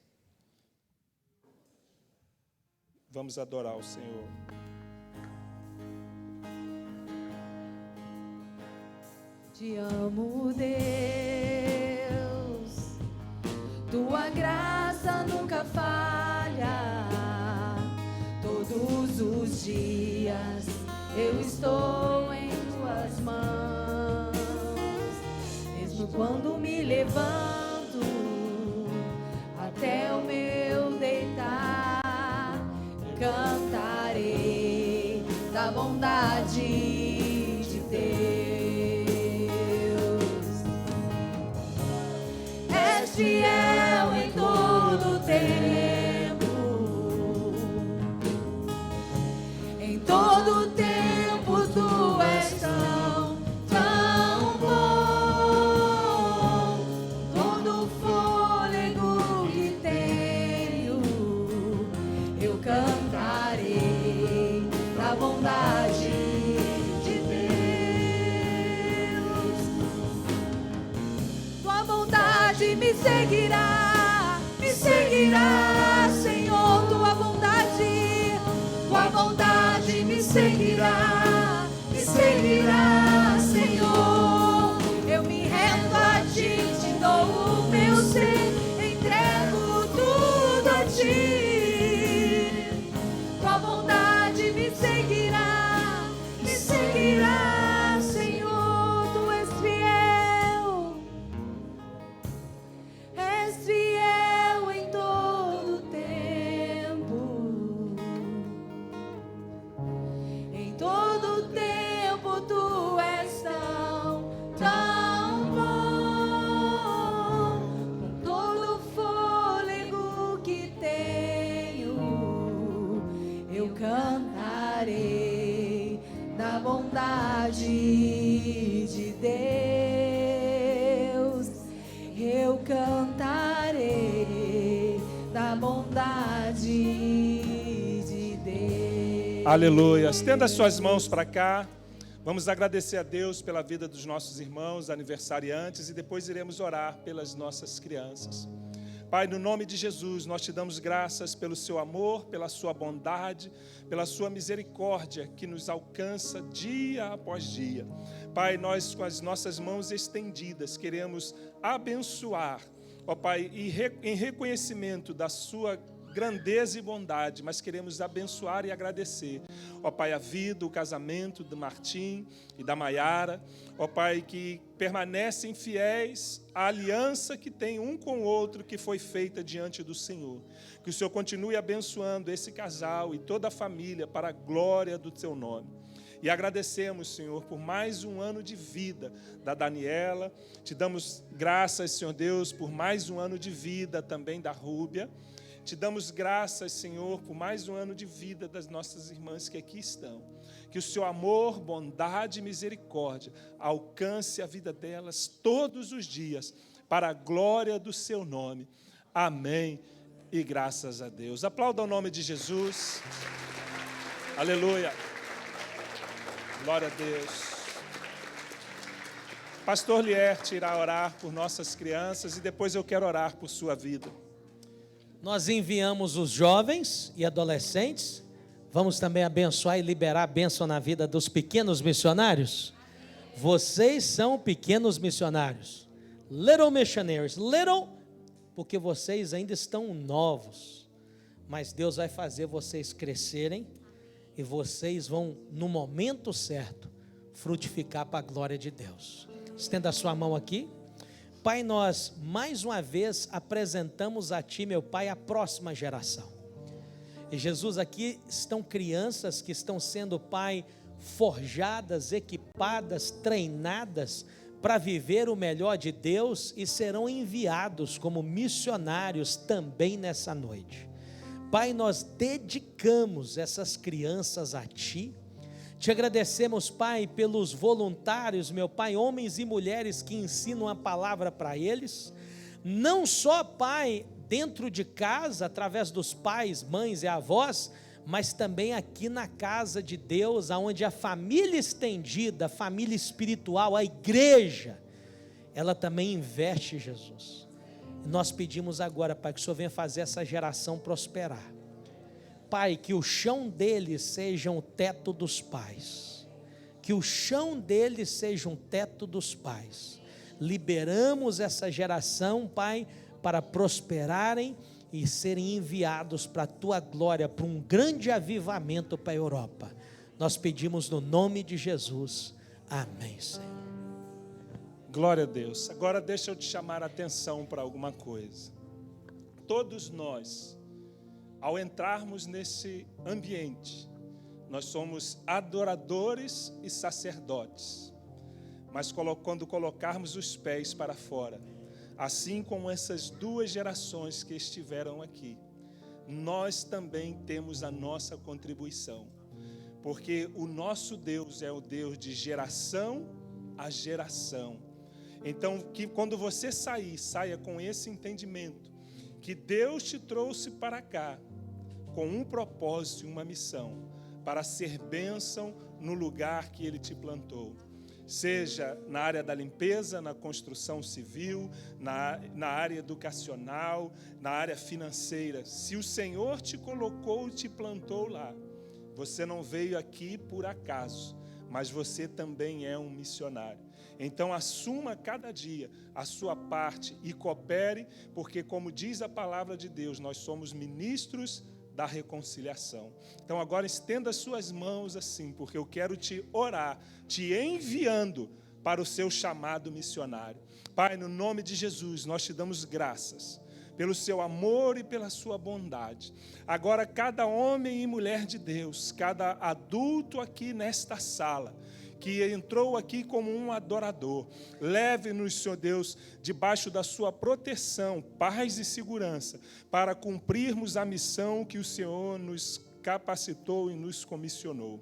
Vamos adorar o Senhor. Te amo, Deus, tua graça nunca falha. Todos os dias eu estou em tuas mãos. Mesmo quando me levanto até o meu deitar, cantarei da bondade de Deus. És fiel em todo tempo, bondade me seguirá, Senhor, tua bondade me seguirá, Senhor. Eu me rendo a ti, te dou o meu ser, entrego tudo a ti. Tua bondade me seguirá, Senhor, tu és fiel em todo tempo. Em todo tempo tu és tão bom. Com todo o fôlego que tenho, eu cantarei da bondade de Deus. Eu cantarei da bondade de Deus. Aleluia. Estenda as suas mãos para cá. Vamos agradecer a Deus pela vida dos nossos irmãos aniversariantes e depois iremos orar pelas nossas crianças. Pai, no nome de Jesus, nós te damos graças pelo seu amor, pela sua bondade, pela sua misericórdia que nos alcança dia após dia. Pai, nós com as nossas mãos estendidas queremos abençoar, ó Pai, em reconhecimento da sua grandeza e bondade, mas queremos abençoar e agradecer, ó Pai, a vida, o casamento do Martim e da Maiara, ó Pai, que permanecem fiéis à aliança que tem um com o outro, que foi feita diante do Senhor. Que o Senhor continue abençoando esse casal e toda a família para a glória do Teu nome. E agradecemos, Senhor, por mais um ano de vida da Daniela. Te damos graças, Senhor Deus, por mais um ano de vida também da Rúbia. Te damos graças, Senhor, por mais um ano de vida das nossas irmãs que aqui estão. Que o seu amor, bondade e misericórdia alcance a vida delas todos os dias, para a glória do seu nome. Amém e graças a Deus. Aplauda o nome de Jesus. Aleluia. Glória a Deus. Pastor Lierte irá orar por nossas crianças e depois eu quero orar por sua vida. Nós enviamos os jovens e adolescentes. Vamos também abençoar e liberar a bênção na vida dos pequenos missionários. Vocês são pequenos missionários. Little missionaries. Little, porque vocês ainda estão novos. Mas Deus vai fazer vocês crescerem. E vocês vão, no momento certo, frutificar para a glória de Deus. Estenda a sua mão aqui. Pai, nós mais uma vez apresentamos a Ti, meu Pai, a próxima geração. E Jesus, aqui estão crianças que estão sendo, Pai, forjadas, equipadas, treinadas para viver o melhor de Deus e serão enviados como missionários também nessa noite. Pai, nós dedicamos essas crianças a Ti. Te agradecemos, Pai, pelos voluntários, meu Pai, homens e mulheres que ensinam a palavra para eles. Não só, Pai, dentro de casa, através dos pais, mães e avós, mas também aqui na casa de Deus, onde a família estendida, a família espiritual, a igreja, ela também investe em Jesus. Nós pedimos agora, Pai, que o Senhor venha fazer essa geração prosperar. Pai, que o chão deles seja o teto dos pais. Que o chão deles seja um teto dos pais. Liberamos essa geração, Pai, para prosperarem e serem enviados para a Tua glória, para um grande avivamento para a Europa. Nós pedimos no nome de Jesus. Amém, Senhor. Glória a Deus. Agora deixa eu te chamar a atenção para alguma coisa. Todos nós, ao entrarmos nesse ambiente, nós somos adoradores e sacerdotes. Mas quando colocarmos os pés para fora, assim como essas duas gerações que estiveram aqui, nós também temos a nossa contribuição. Porque o nosso Deus é o Deus de geração a geração. Então, que quando você saia com esse entendimento, que Deus te trouxe para cá, com um propósito e uma missão, para ser bênção no lugar que Ele te plantou. seja na área da limpeza, na construção civil, na área educacional, na área financeira. Se o Senhor te colocou e te plantou lá, você não veio aqui por acaso, mas você também é um missionário. Então assuma cada dia a sua parte e coopere, porque como diz a palavra de Deus, nós somos ministros da reconciliação. Então agora estenda as suas mãos assim, porque eu quero te orar, te enviando para o seu chamado missionário. Pai, no nome de Jesus, nós te damos graças pelo seu amor e pela sua bondade. Agora cada homem e mulher de Deus, cada adulto aqui nesta sala, que entrou aqui como um adorador, leve-nos, Senhor Deus, debaixo da sua proteção, paz e segurança, para cumprirmos a missão que o Senhor nos capacitou e nos comissionou.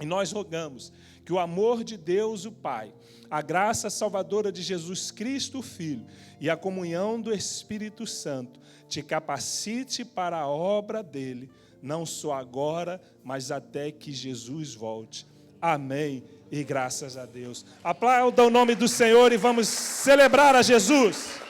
E nós rogamos que o amor de Deus, o Pai, a graça salvadora de Jesus Cristo, o Filho, e a comunhão do Espírito Santo te capacite para a obra dele, não só agora, mas até que Jesus volte. Amém. E graças a Deus. Aplauda o nome do Senhor e vamos celebrar a Jesus.